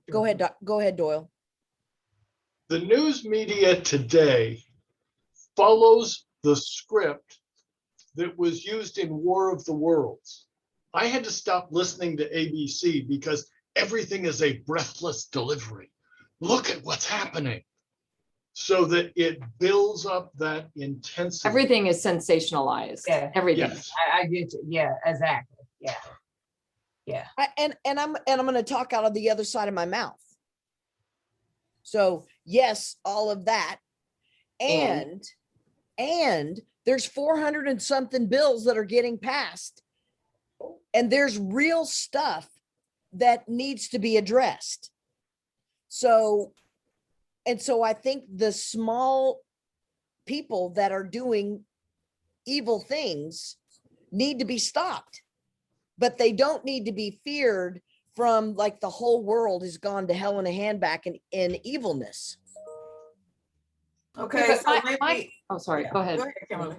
Go ahead, Doyle. The news media today follows the script that was used in War of the Worlds. I had to stop listening to ABC because everything is a breathless delivery. Look at what's happening. So that it builds up that intensity. Everything is sensationalized. Yeah. Everything. Yes. I get you. Yeah, exactly. Yeah. Yeah. And I'm going to talk out of the other side of my mouth. So yes, all of that. And there's 400 and something bills that are getting passed. And there's real stuff that needs to be addressed. So I think the small people that are doing evil things need to be stopped, but they don't need to be feared from like the whole world has gone to hell in a handbasket in evilness. Okay. But So maybe. oh, sorry. Yeah. Go ahead. Go ahead, Kimberly.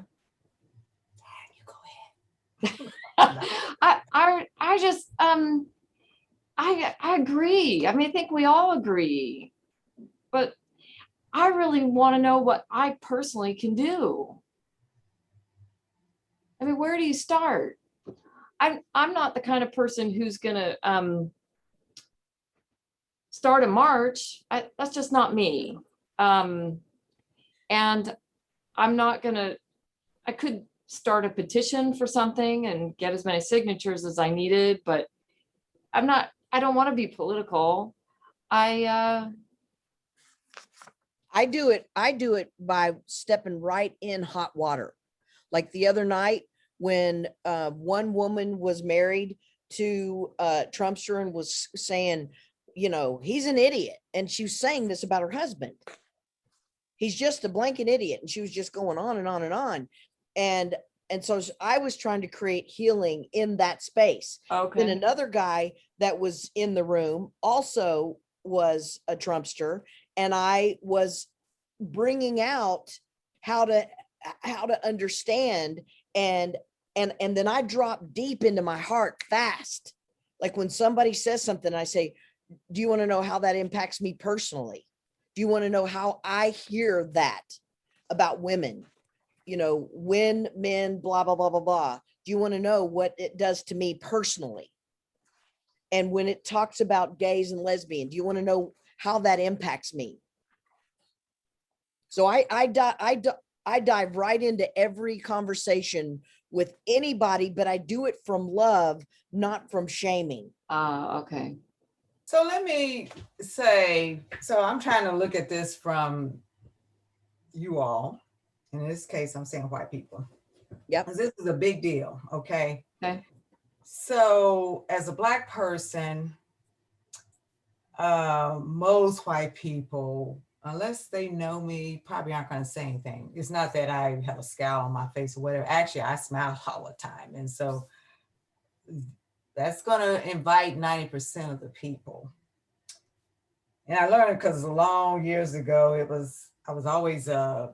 You go I just I agree. I mean, I think we all agree, but I really want to know what I personally can do. I mean, where do you start? I'm not the kind of person who's gonna start a march. That's just not me. And I'm not gonna. I could start a petition for something and get as many signatures as I needed, but I don't want to be political. I I do it by stepping right in hot water. Like the other night when one woman was married to Trumpster and was saying, you know, he's an idiot. And she was saying this about her husband. He's just a blanket idiot. And she was just going on and on and on. And so I was trying to create healing in that space. Then okay. another guy that was in the room also was a Trumpster, and I was bringing out how to understand, and then I drop deep into my heart fast. Like when somebody says something, I say, do you want to know how that impacts me personally? Do you want to know how I hear that about women? You know, when men, blah, blah, blah, blah, blah. Do you want to know what it does to me personally? And when it talks about gays and lesbians, do you want to know how that impacts me? So I dive right into every conversation with anybody, but I do it from love, not from shaming. Okay. So let me say, so I'm trying to look at this from you all. In this case, I'm saying white people. Yep. 'Cause this is a big deal, okay? Okay. So as a Black person, most white people, unless they know me, probably aren't going to say anything. It's not that I have a scowl on my face or whatever. Actually, I smile all the time. And so that's going to invite 90% of the people. And I learned because long years ago, I was always a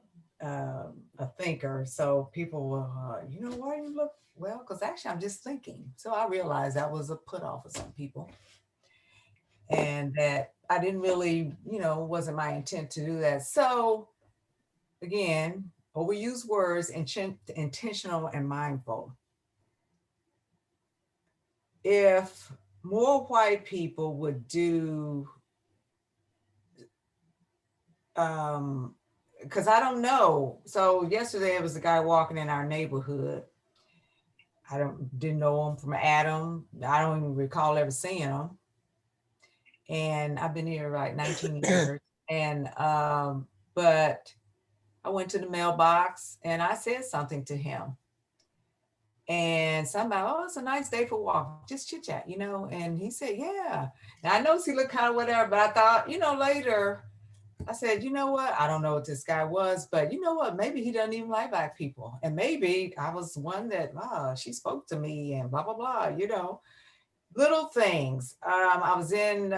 thinker. So people were, you know, why you look, well, because actually I'm just thinking. So I realized that was a put off for some people. And that I didn't really, you know, wasn't my intent to do that. So again, overused words, intentional and mindful. If more white people would do, because I don't know. So yesterday it was a guy walking in our neighborhood. I didn't know him from Adam. I don't even recall ever seeing him. And I've been here like 19 years. And but I went to the mailbox and I said something to him. And somebody, oh, it's a nice day for a walk, just chit chat, you know. And he said, yeah. And I noticed he looked kind of whatever, but I thought, you know, later I said, you know what? I don't know what this guy was, but you know what? Maybe he doesn't even like Black people. And maybe I was one that, she spoke to me and blah, blah, blah, you know, little things. I was in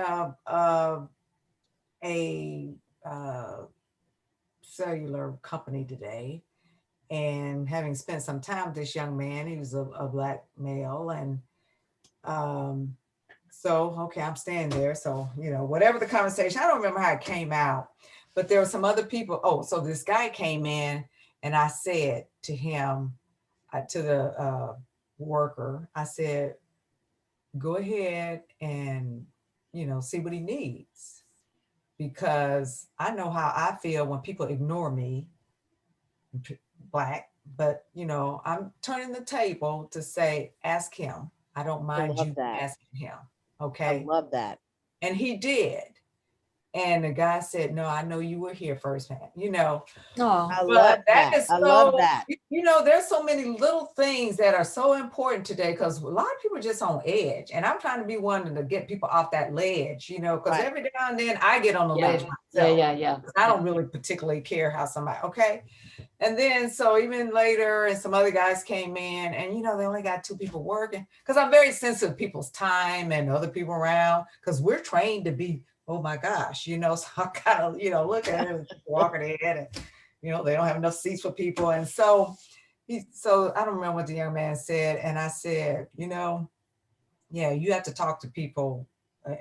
a cellular company today, and having spent some time with this young man, he was a Black male. And so, okay, I'm standing there. So, you know, whatever the conversation, I don't remember how it came out, but there were some other people. Oh, so this guy came in and I said to him, to the worker, I said, go ahead and, you know, see what he needs. Because I know how I feel when people ignore me, Black, but you know, I'm turning the table to say, ask him. I don't mind love you that. asking him. I Okay. love that. And he did. And the guy said, no, I know you were here first, man. You know, Oh, I but love that that. is I love that. you know, there's so many little things that are so important today because a lot of people are just on edge. And I'm trying to be one to get people off that ledge, you know, because Right. every now and then I get on the yeah. ledge myself. Yeah. I don't really particularly care how somebody, okay. And then, so even later, and some other guys came in and, you know, they only got 2 people working because I'm very sensitive to people's time and other people around because we're trained to be, oh my gosh, you know, so I kind of, you know, look at it, walking ahead and, you know, they don't have enough seats for people. And so I don't remember what the young man said. And I said, you know, yeah, you have to talk to people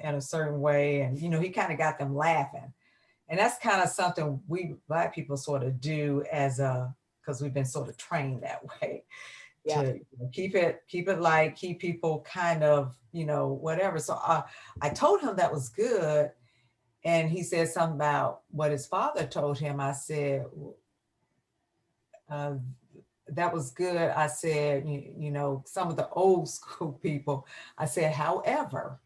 in a certain way. And, you know, he kind of got them laughing. And that's kind of something we Black people sort of do because we've been sort of trained that way. Yeah. To keep it light, keep people kind of, you know, whatever. So I told him that was good. And he said something about what his father told him. I said, that was good. I said, you know, some of the old school people, I said, however,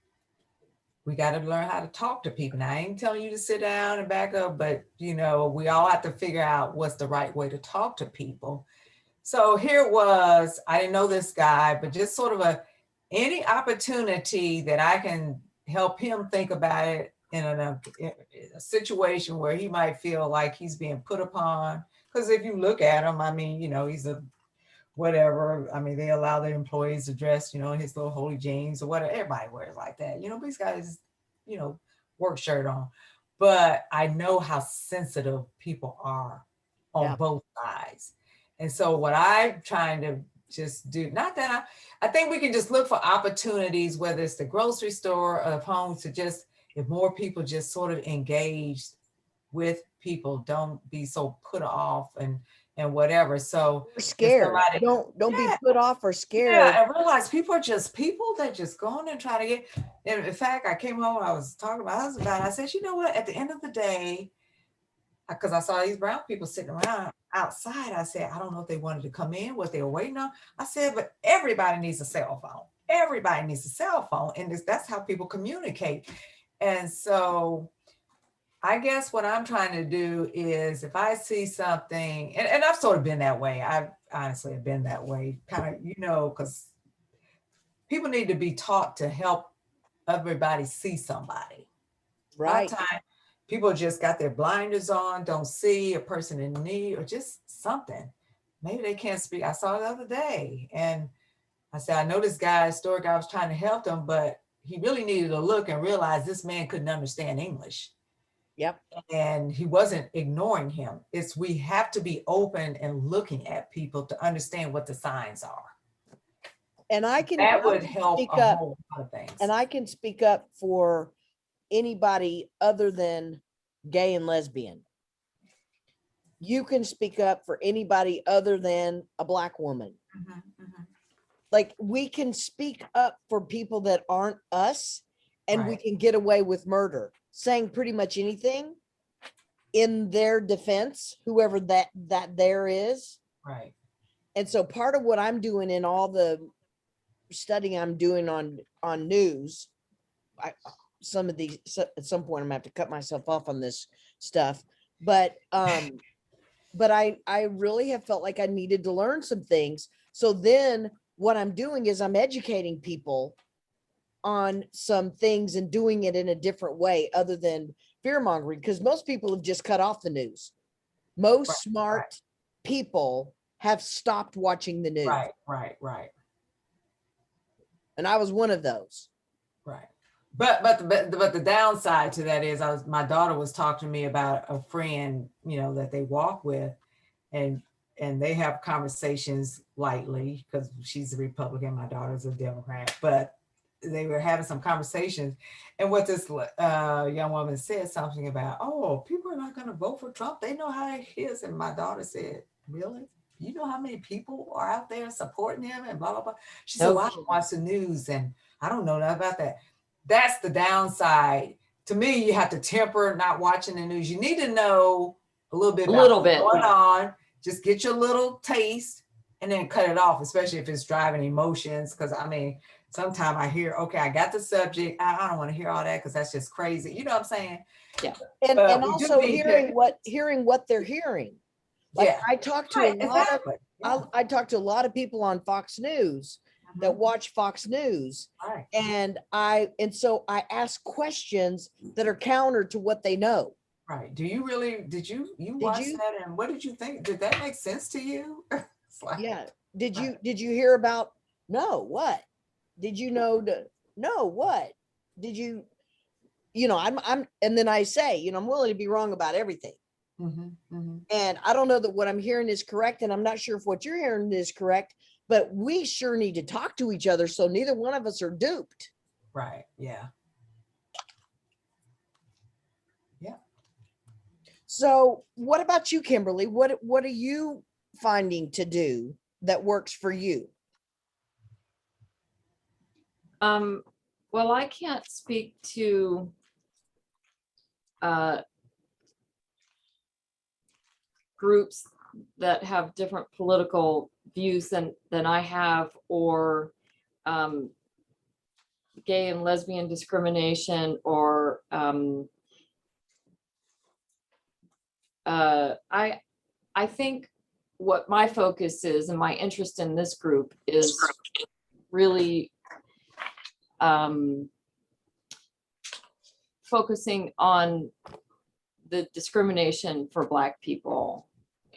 we got to learn how to talk to people. Now, I ain't telling you to sit down and back up, but you know, we all have to figure out what's the right way to talk to people. So here it was, I didn't know this guy, but just sort of any opportunity that I can help him think about it in a situation where he might feel like he's being put upon. Because if you look at him, I mean, you know, he's a whatever. I mean, they allow their employees to dress, you know, in his little holy jeans or whatever. Everybody wears like that, you know, but he's got his, you know, work shirt on. But I know how sensitive people are on Yeah. both sides. And so what I'm trying to just do, not that I think we can just look for opportunities, whether it's the grocery store or the home, to just, if more people just sort of engaged with people, don't be so put off and whatever. So We're scared. somebody- Don't be Yeah. put off or scared. yeah, I realize people are just people that just go on and try to get. And in fact, I came home, I was talking to my husband about it. I said, you know what, at the end of the day, because I saw these brown people sitting around outside, I said, I don't know if they wanted to come in, what they were waiting on. I said, but everybody needs a cell phone. Everybody needs a cell phone. And that's how people communicate. And so I guess what I'm trying to do is, if I see something, and I've sort of been that way. I've honestly been that way, kind of, you know, because people need to be taught to help everybody see somebody. A lot Right. of time, people just got their blinders on, don't see a person in need or just something. Maybe they can't speak. I saw it the other day, and I said, I know this guy, store guy, was trying to help him, but he really needed to look and realize this man couldn't understand English. Yep. And he wasn't ignoring him. It's, we have to be open and looking at people to understand what the signs are. And I can That would help speak a up, whole lot of things. and I can speak up for anybody other than gay and lesbian. You can speak up for anybody other than a Black woman. Mhm, mhm. Like, we can speak up for people that aren't us, and we Right. can get away with murder, saying pretty much anything in their defense, whoever that there is. Right. And so part of what I'm doing in all the studying I'm doing on news, some of these, at some point I'm gonna have to cut myself off on this stuff, but I really have felt like I needed to learn some things. So then what I'm doing is I'm educating people on some things and doing it in a different way other than fear mongering, because most people have just cut off the news. Most Right, smart people have stopped watching the news. Right. And I was one of those. Right. But the downside to that is, my daughter was talking to me about a friend, you know, that they walk with, and they have conversations lightly because she's a Republican, my daughter's a Democrat, but they were having some conversations, and what this young woman said something about, oh, people are not going to vote for Trump. They know how it is. And my daughter said, really? You know how many people are out there supporting him and blah, blah, blah. She said, well, I don't watch the news and I don't know nothing about that. That's the downside. To me, you have to temper not watching the news. You need to know a little bit about what's going on. Just get your little taste and then cut it off, especially if it's driving emotions. Because I mean, sometimes I hear, okay, I got the subject. I don't want to hear all that because that's just crazy. You know what I'm saying? Yeah. And But we do also need hearing to- what they're hearing. Like, Yeah. I talked to Right, a lot of exactly. Yeah. I talked to a lot of people on Fox News that Mhm. watch Fox News, Right. and so I ask questions that are counter to what they know. Right. Do you really, did you watch you? that, and what did you think? Did that make sense to you? It's like, Yeah. Did Right. you hear about, no, what? Did you know no, what? Did you, I'm, and then I say, I'm willing to be wrong about everything. mhm, mhm. And I don't know that what I'm hearing is correct, and I'm not sure if what you're hearing is correct, but we sure need to talk to each other so neither one of us are duped. Right. Yeah. So what about you, Kimberly? What are you finding to do that works for you? Well, I can't speak to groups that have different political views than I have, or gay and lesbian discrimination or I think what my focus is and my interest in this group is really focusing on the discrimination for Black people.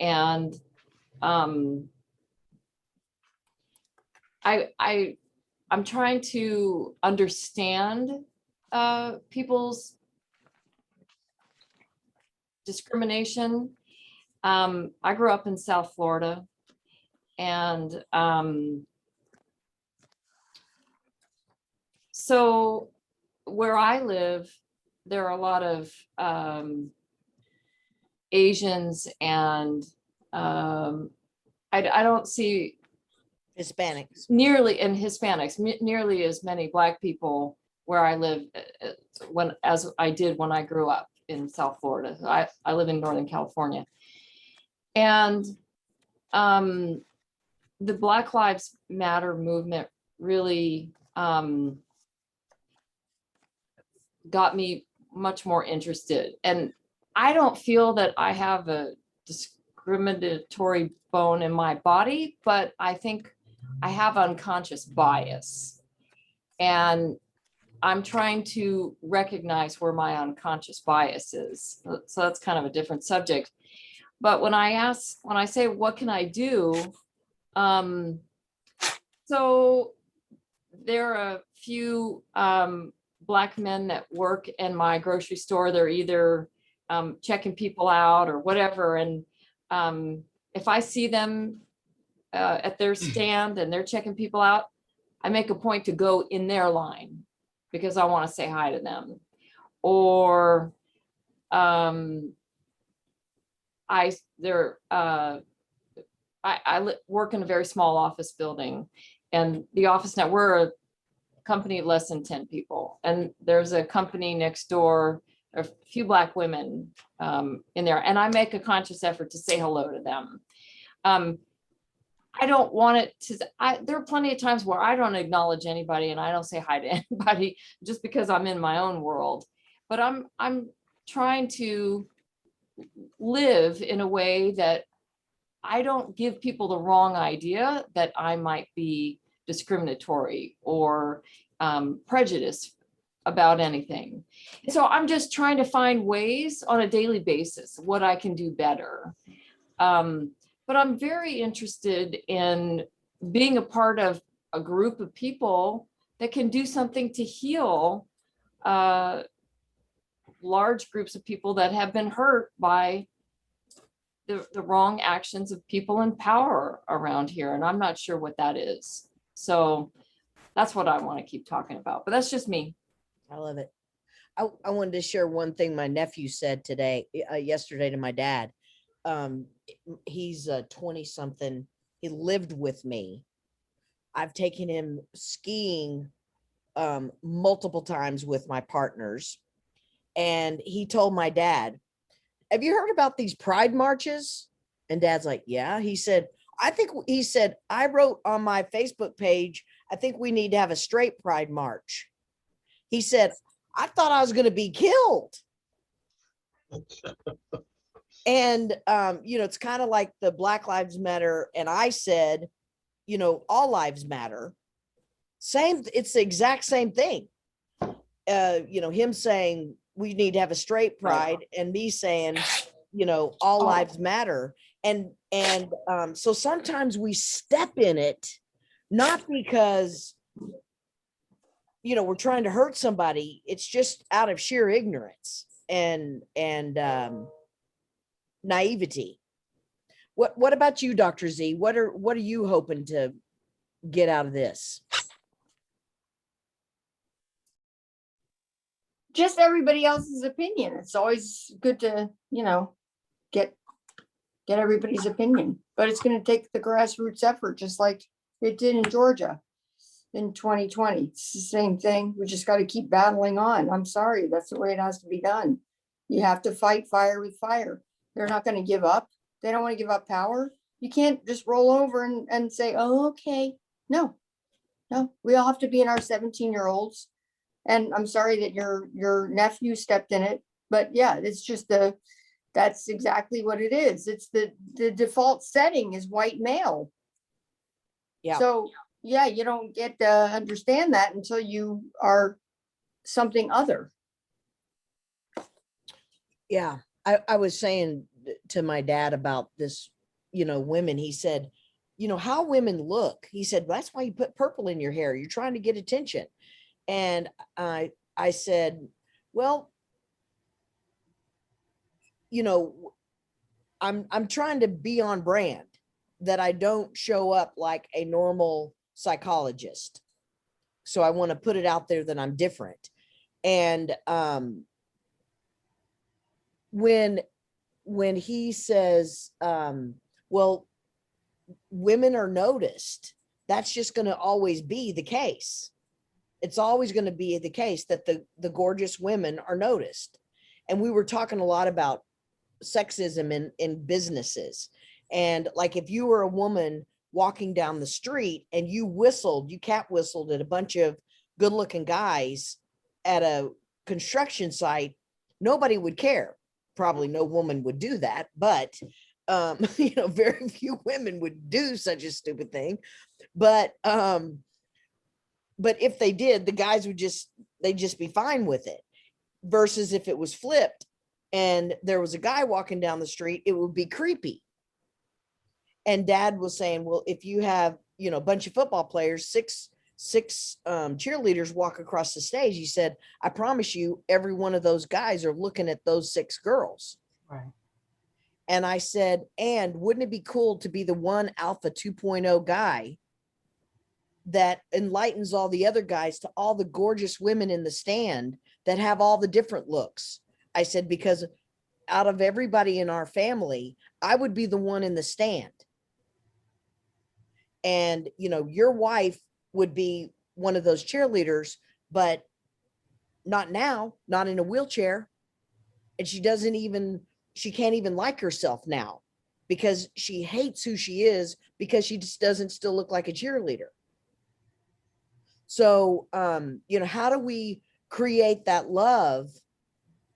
And I'm trying to understand people's discrimination. I grew up in South Florida, and so where I live, there are a lot of Asians, and I don't see Hispanics. nearly, and Hispanics, nearly as many Black people where I live as I did when I grew up in South Florida. I live in Northern California. And the Black Lives Matter movement really got me much more interested. And I don't feel that I have a discriminatory bone in my body, but I think I have unconscious bias. And I'm trying to recognize where my unconscious bias is. So that's kind of a different subject. But when I say, what can I do? So there are a few Black men that work in my grocery store. They're either checking people out or whatever. And if I see them at their stand and they're checking people out, I make a point to go in their line because I want to say hi to them. Or I work in a very small office building, and the office now, we're a company of less than 10 people. And there's a company next door, a few Black women in there, and I make a conscious effort to say hello to them. I don't want it to, there are plenty of times where I don't acknowledge anybody and I don't say hi to anybody just because I'm in my own world. But I'm trying to live in a way that I don't give people the wrong idea that I might be discriminatory or prejudiced about anything. So I'm just trying to find ways on a daily basis what I can do better. But I'm very interested in being a part of a group of people that can do something to heal large groups of people that have been hurt by the wrong actions of people in power around here. And I'm not sure what that is. So that's what I want to keep talking about. But that's just me. I love it. I wanted to share one thing my nephew said yesterday to my dad. He's 20 something. He lived with me. I've taken him skiing multiple times with my partners. And he told my dad, have you heard about these pride marches? And dad's like, yeah. He said, I wrote on my Facebook page, I think we need to have a straight pride march. He said, I thought I was going to be killed. And, it's kind of like the Black Lives Matter. And I said, all lives matter. It's the exact same thing. Him saying we need to have a straight pride and me saying, all lives matter. And so sometimes we step in it, not because, we're trying to hurt somebody. It's just out of sheer ignorance and naivety. What about you, Dr. Z? What are you hoping to get out of this? Just everybody else's opinion. It's always good to, get everybody's opinion, but it's going to take the grassroots effort, just like it did in Georgia in 2020. It's the same thing. We just got to keep battling on. I'm sorry. That's the way it has to be done. You have to fight fire with fire. They're not going to give up. They don't want to give up power. You can't just roll over and say, oh, okay. No, No, we all have to be in our 17-year-olds. And I'm sorry that your nephew stepped in it, but yeah, it's just that's exactly what it is. It's the default setting is white male. Yeah. So, yeah, you don't get to understand that until you are something other. Yeah, I was saying to my dad about this, women, he said, how women look. He said, that's why you put purple in your hair. You're trying to get attention. And I said, well, I'm trying to be on brand, that I don't show up like a normal psychologist. So I want to put it out there that I'm different. And when he says, well, women are noticed, that's just going to always be the case. It's always going to be the case that the gorgeous women are noticed. And we were talking a lot about sexism in businesses. And like, if you were a woman walking down the street and you cat whistled at a bunch of good looking guys at a construction site, nobody would care. Probably no woman would do that, but very few women would do such a stupid thing. But if they did, the guys they'd just be fine with it. Versus if it was flipped and there was a guy walking down the street, it would be creepy. And Dad was saying, well, if you have, a bunch of football players, six cheerleaders walk across the stage, he said, I promise you, every one of those guys are looking at those 6 girls. Right. And I said, and wouldn't it be cool to be the one alpha 2.0 guy that enlightens all the other guys to all the gorgeous women in the stand that have all the different looks? I said, because out of everybody in our family, I would be the one in the stand. And, your wife would be one of those cheerleaders, but not now, not in a wheelchair. And she can't even like herself now because she hates who she is because she just doesn't still look like a cheerleader. So, how do we create that love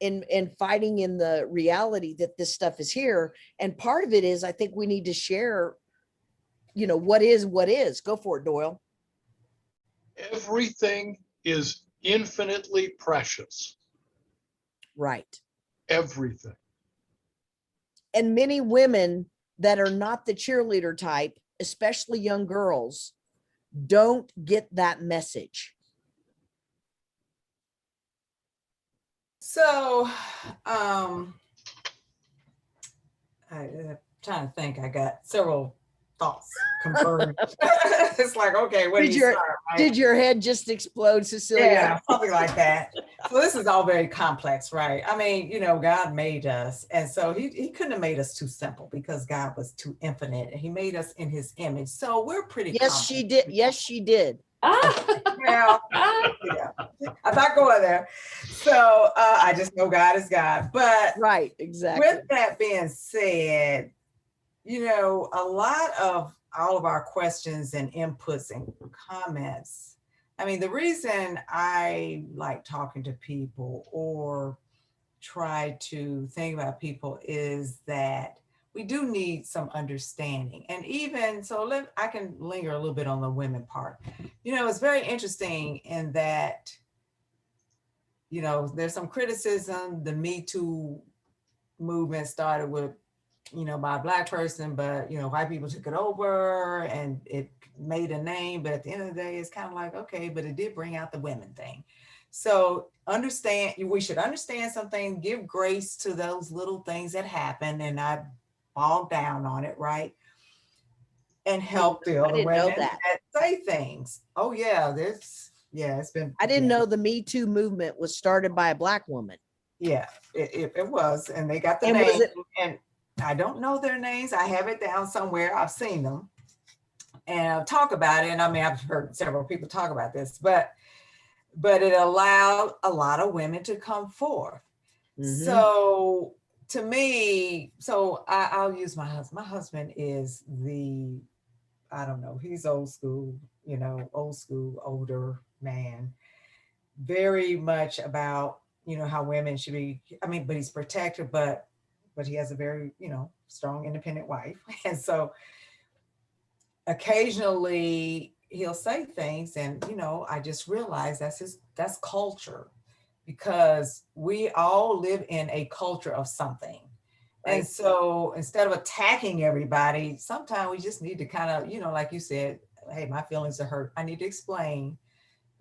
in fighting in the reality that this stuff is here? And part of it is, I think we need to share, what is. Go for it, Doyle. Everything is infinitely precious. Right. Everything. And many women that are not the cheerleader type, especially young girls, don't get that message. So, I'm trying to think. I got several thoughts converged. It's like, okay, where do you start? Right? Did your head just explode, Cecilia? Yeah, something like that. So this is all very complex, right? I mean, God made us, and so he couldn't have made us too simple because God was too infinite, and he made us in his image. So we're pretty. Yes, complex. she did. Yes, she did. Well, yeah. I'm not going there. So I just know God is God. But right, exactly. With that being said, a lot of all of our questions and inputs and comments, I mean, the reason I like talking to people or try to think about people is that we do need some understanding. And even so, I can linger a little bit on the women part. It's very interesting in that, there's some criticism. The Me Too movement started with, by a Black person, but, white people took it over and it made a name. But at the end of the day, it's kind of like, okay, but it did bring out the women thing. So we should understand something, give grace to those little things that happen and not fall down on it, right? And help the other women that say things. Oh yeah, it's been. I didn't know the Me Too movement was started by a Black woman. Yeah, it was, and they got the name. And I don't know their names. I have it down somewhere. I've seen them, and I'll talk about it. And I mean, I've heard several people talk about this, but it allowed a lot of women to come forth. Mm-hmm. So to me, I'll use my husband. My husband is the I don't know, he's old school, older man. Very much about, how women should be, but he's protected, but he has a very, strong, independent wife. And so occasionally he'll say things and, I just realized that's culture, because we all live in a culture of something. And Right. so instead of attacking everybody, sometimes we just need to kind of, like you said, hey, my feelings are hurt. I need to explain,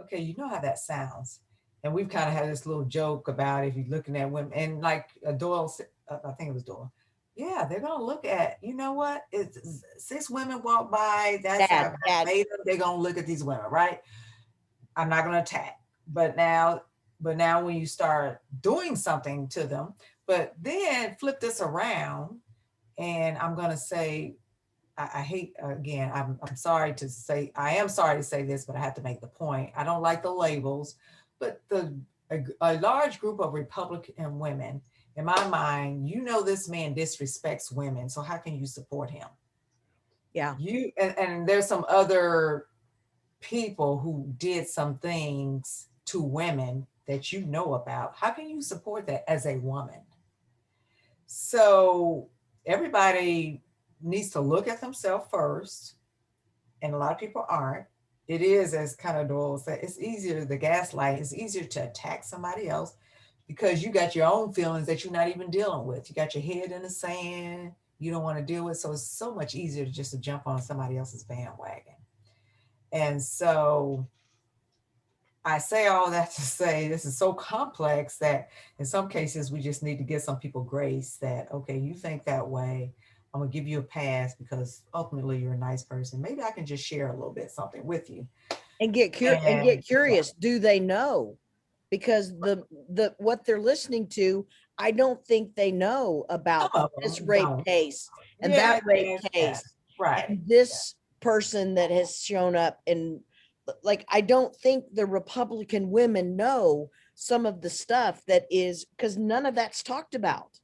okay, you know how that sounds. And we've kind of had this little joke about if you're looking at women, and like Doyle, I think it was Doyle. Yeah, they're going to look at, you know what? It's 6 women walk by. That's how Dad, I Dad. made them. They're going to look at these women, right? I'm not going to attack. But now when you start doing something to them, but then flip this around, and I'm going to say, I hate, again, I'm sorry to say, I am sorry to say this, but I have to make the point. I don't like the labels, but a large group of Republican women, in my mind, this man disrespects women. So how can you support him? Yeah. And there's some other people who did some things to women that you know about. How can you support that as a woman? So everybody needs to look at themselves first. And a lot of people aren't. It is, as kind of Doyle said, it's easier, the gaslight, it's easier to attack somebody else because you got your own feelings that you're not even dealing with. You got your head in the sand, you don't want to deal with. So it's so much easier to jump on somebody else's bandwagon. And so I say all that to say this is so complex that in some cases we just need to give some people grace that, okay, you think that way, I'm gonna give you a pass because ultimately you're a nice person. Maybe I can just share a little bit something with you. And get curious. Do they know? Because the what they're listening to, I don't think they know about Some of this them rape don't. case and Yeah, that rape yeah, case. right. And this person that has shown up, and like, I don't think the Republican women know some of the stuff that is, because none of that's talked about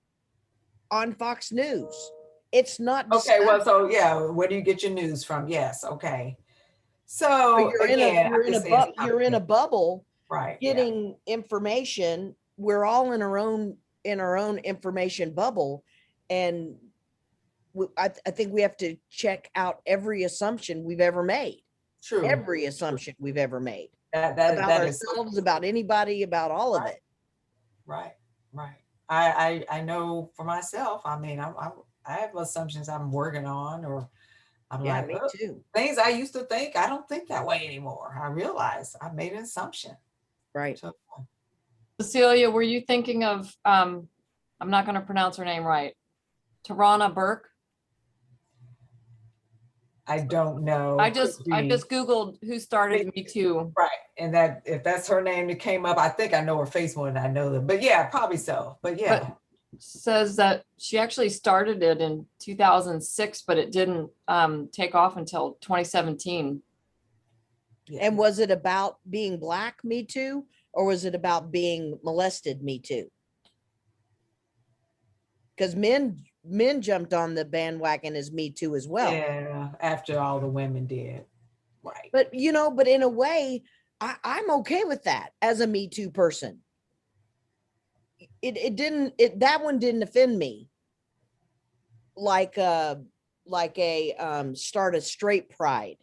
on Fox News. It's not Okay, well, discussed. so yeah, where do you get your news from? Yes, okay. So You're again, I'm just saying it's you're in a complicated. bubble Right, yeah, getting information. We're all in our own information bubble, and I think we have to check out every assumption we've ever made. true. Every assumption we've ever made about That is ourselves, about anybody, about all of Right. it. right, right. I know for myself, I mean, I have assumptions I'm working on, or I'm Yeah, like, me oh, too. things I used to think, I don't think that way anymore. I realize I made an assumption. Right. So, Cecilia, were you thinking of, I'm not going to pronounce her name right, Tarana Burke? I don't know. I Could just be. Googled who started Me Too. Right. And that if that's her name that came up, I think I know her face more than I know them. But yeah, probably so. But yeah. But says that she actually started it in 2006, but it didn't take off until 2017. Yeah. And was it about being Black, Me Too, or was it about being molested, Me Too? Because men jumped on the bandwagon as Me Too as well. Yeah, after all the women did. Right. But but in a way, I'm okay with that as a Me Too person. That one didn't offend me like a start a straight pride.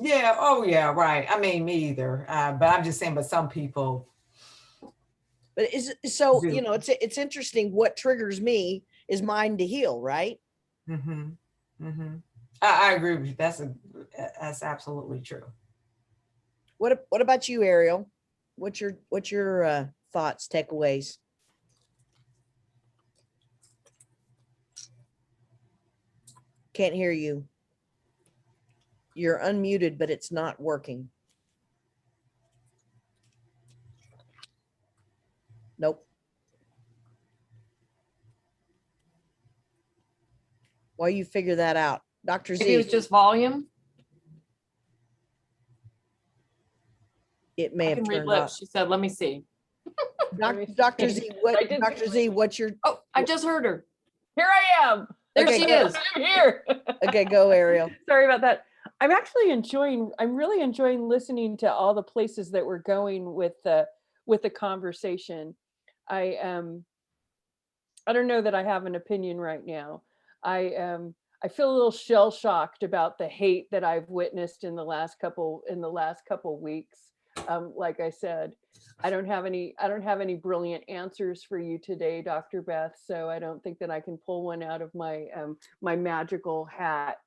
Yeah. Oh yeah. Right. I mean, me either. But I'm just saying, but some people. But so do. it's interesting. What triggers me is mine to heal, right? Mm-hmm. Mm-hmm. I agree with you. That's absolutely true. What about you, Ariel? What's your thoughts, takeaways? Can't hear you. You're unmuted, but it's not working. Nope. While you figure that out, Dr. Maybe it was Z, just volume. it may I have can read turned lips. off. She said, let me see. Dr. Z, I did Dr. Z, what's your Oh, I just heard her. Here I am. There Okay, she go. is. I'm here. Okay, go Ariel. Sorry about that. I'm really enjoying listening to all the places that we're going with the conversation. I don't know that I have an opinion right now. I feel a little shell shocked about the hate that I've witnessed in the last couple weeks. Like I said, I don't have any brilliant answers for you today, Dr. Beth. So I don't think that I can pull one out of my magical hat.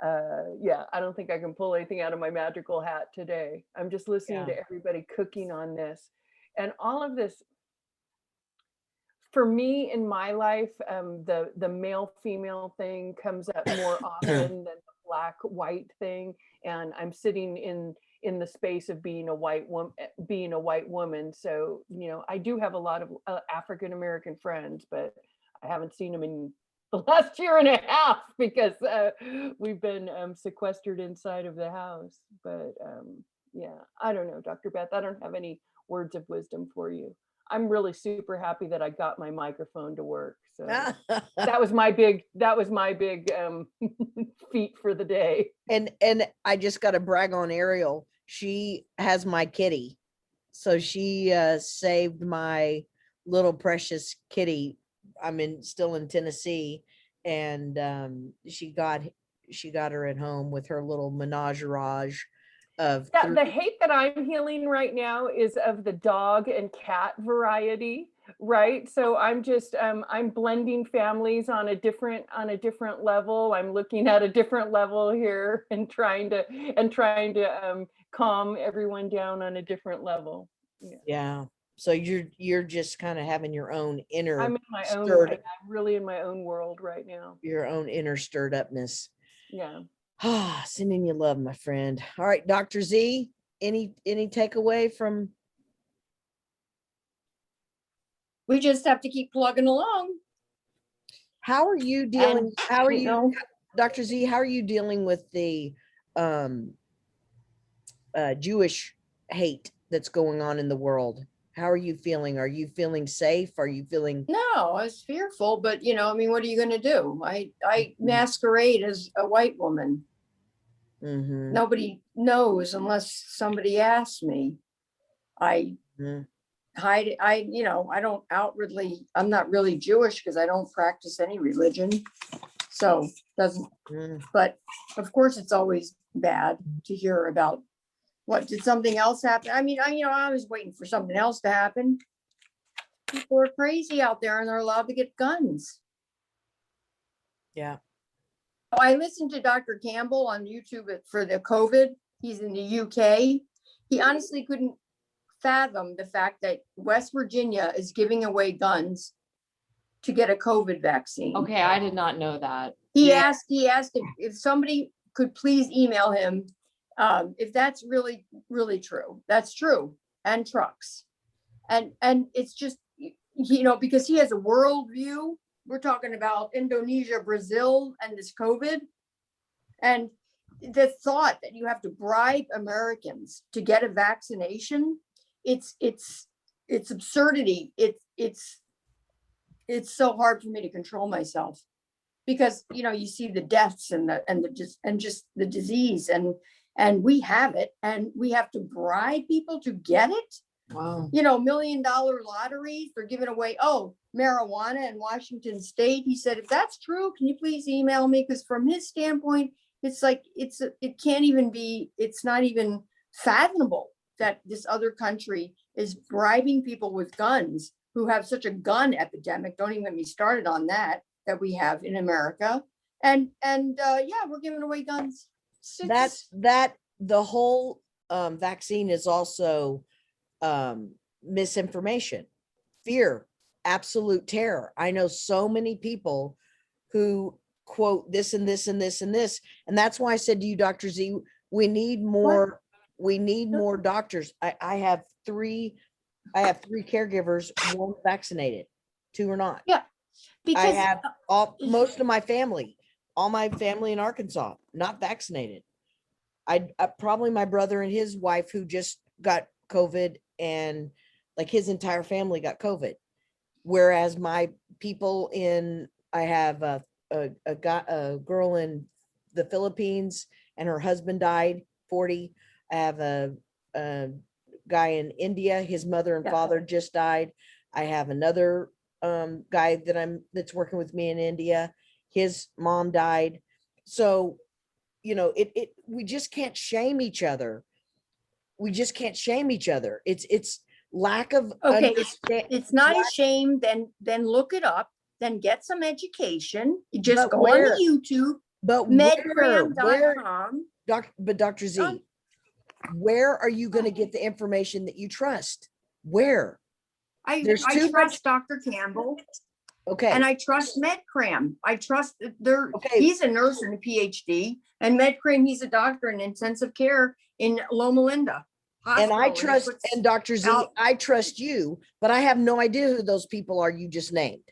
Yeah, I don't think I can pull anything out of my magical hat today. I'm just listening Yeah. to everybody cooking on this, and all of this. For me in my life, the male female thing comes up more often than the black white thing, and I'm sitting in the space of being a white woman. So I do have a lot of African American friends, but I haven't seen them in the last year and a half because we've been sequestered inside of the house. But yeah, I don't know, Dr. Beth, I don't have any words of wisdom for you. I'm really super happy that I got my microphone to work. So that was my big feat for the day. And I just got to brag on Ariel. She has my kitty. So she saved my little precious kitty. I'm still in Tennessee, and she got her at home with her little menagerie of Yeah, the hate that I'm healing right now is of the dog and cat variety, right? So I'm just I'm blending families on a different level. I'm looking at a different level here and trying to calm everyone down on a different level. Yeah. So you're just kind of having your own inner I'm in my own stirred, I'm really in my own world right now. your own inner stirred upness. Yeah. Sending you love, my friend. All right, Dr. Z, any takeaway from? We just have to keep plugging along. How are you dealing? How are you you, know. Dr. Z? How are you dealing with the Jewish hate that's going on in the world? How are you feeling? Are you feeling safe? Are you feeling? No, I was fearful, but I mean, what are you going to do? I masquerade as a white woman. Mhm. Nobody knows unless somebody asks me. I Mhm. hide it. I don't outwardly, I'm not really Jewish because I don't practice any religion. So doesn't, Mhm. but of course it's always bad to hear about what did something else happen. I mean, I was waiting for something else to happen. People are crazy out there and they're allowed to get guns. Yeah. I listened to Dr. Campbell on YouTube for the COVID. He's in the UK. He honestly couldn't fathom the fact that West Virginia is giving away guns to get a COVID vaccine. Okay, I did not know that. He asked if somebody could please email him if that's really, really true. That's true. And trucks. And it's just, because he has a world view. We're talking about Indonesia, Brazil, and this COVID. And the thought that you have to bribe Americans to get a vaccination, it's absurdity. It's so hard for me to control myself because you see the deaths and just the disease and we have it and we have to bribe people to get it. Wow. $1 million lotteries, they're giving away, marijuana in Washington State. He said, if that's true, can you please email me? Because from his standpoint, it's like, it can't even be, it's not even fathomable that this other country is bribing people with guns who have such a gun epidemic. Don't even get me started on that we have in America. And yeah, we're giving away guns. That the whole vaccine is also misinformation, fear, absolute terror. I know so many people who quote this and this and this and this, and that's why I said to you, Dr. Z, we need more. We need more doctors. I have three caregivers, one vaccinated, two are not. Yeah, because I have most of my family, all my family in Arkansas, not vaccinated. I probably my brother and his wife who just got COVID, and like his entire family got COVID. Whereas my people I have a girl in the Philippines and her husband died, 40. I have a guy in India, his mother and Yeah. father just died. I have another guy that's working with me in India. His mom died. So, you know, we just can't shame each other. We just can't shame each other. It's lack of Okay, understand- it's not a lack- shame, then look it up, then get some education. You just But go on where? to YouTube, But where, medcram.com. Dr. Z, where are you going to get the information that you trust? Where? I There's too much- trust Dr. Campbell Okay. and I trust MedCram. I trust that Okay. he's a nurse and a PhD, and MedCram, he's a doctor in intensive care in Loma Linda. And I Hospital, trust, he puts and Dr. Z, out- I trust you, but I have no idea who those people are you just named.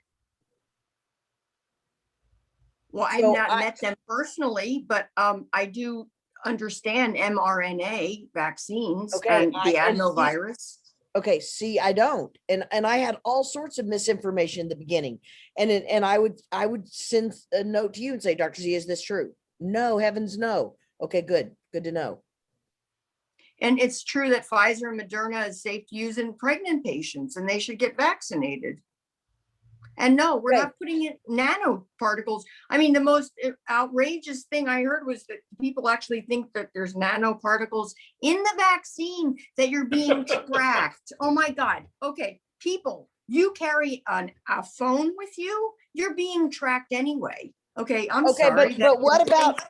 Well, I've So not I- met them personally, but I do understand mRNA vaccines Okay, and the and see- adenovirus. Okay, see, I don't. And I had all sorts of misinformation in the beginning. And I would send a note to you and say, Dr. Z, is this true? No, heavens no. Okay, good. Good to know. And it's true that Pfizer and Moderna is safe to use in pregnant patients and they should get vaccinated. And no, we're Right. not putting in nanoparticles. I mean, the most outrageous thing I heard was that people actually think that there's nanoparticles in the vaccine, that you're being tracked. Oh my God. Okay, people, you carry a phone with you, you're being tracked anyway. Okay, I'm Okay, sorry. but what about,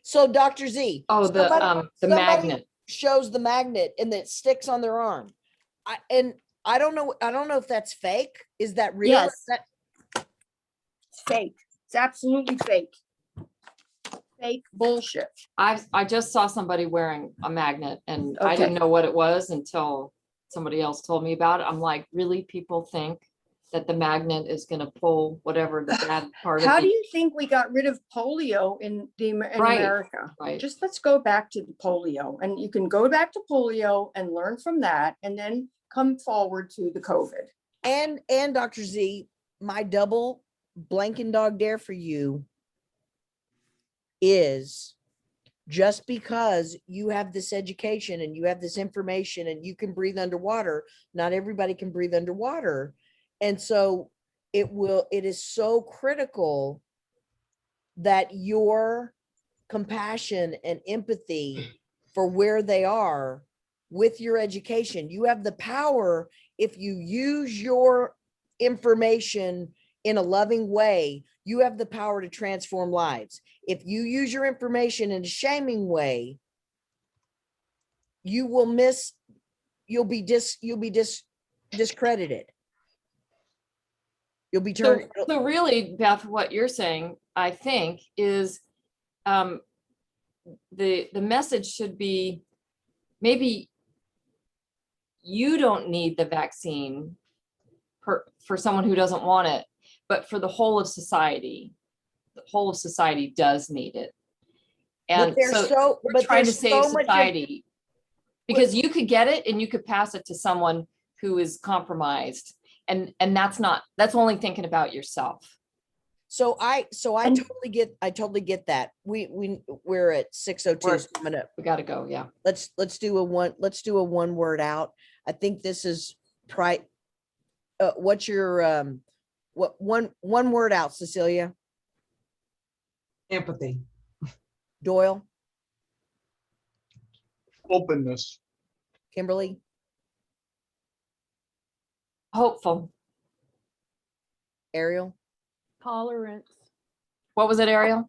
so Dr. Z? Oh, the somebody magnet. shows the magnet and it sticks on their arm. I don't know if that's fake. Is that real? Yes. Is that- It's fake. It's absolutely fake. Fake bullshit. I just saw somebody wearing a magnet and I Okay. didn't know what it was until somebody else told me about it. I'm like, really? People think that the magnet is gonna pull whatever the bad part of How do the, you think we got rid of polio in Right, America? right? Just let's go back to the polio, and you can go back to polio and learn from that, and then come forward to the COVID. And Dr. Z, my double blanking dog dare for you is just because you have this education and you have this information and you can breathe underwater, not everybody can breathe underwater. And so it is so critical that your compassion and empathy for where they are with your education, you have the power, if you use your information in a loving way, you have the power to transform lives. If you use your information in a shaming way, you will miss, you'll be discredited. You'll be So, turned. so really, Beth, what you're saying, I think, is the message should be, maybe you don't need the vaccine for someone who doesn't want it, but for the whole of society, the whole of society does need it. And so we're trying to there's save so much society. Because you could get it and you could pass it to someone who is compromised. And that's only thinking about yourself. So I And- totally get that. We're at 6:02. We're- So I'm gonna, We gotta go, yeah. let's do a one word out. I think this is what's your, what one word out, Cecilia? Empathy. Doyle, Openness. Kimberly, Hopeful. Ariel, Tolerance. What was it, Ariel?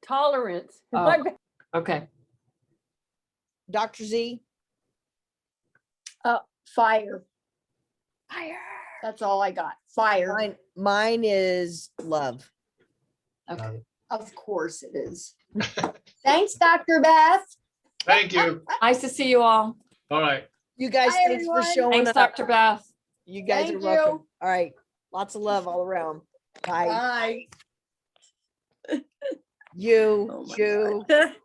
Tolerance. Oh. My bad. Okay. Dr. Z? Fire. Fire. That's all I got. Fire. Mine is love. Okay. Of course it is. Thanks, Dr. Beth. Thank you. Nice to see you all. All right. You guys, Bye, thanks for everyone. showing Thanks, up. Dr. Beth. You guys are Thank welcome. you. All right. Lots of love all around. Bye. Bye. You, Oh my you. God.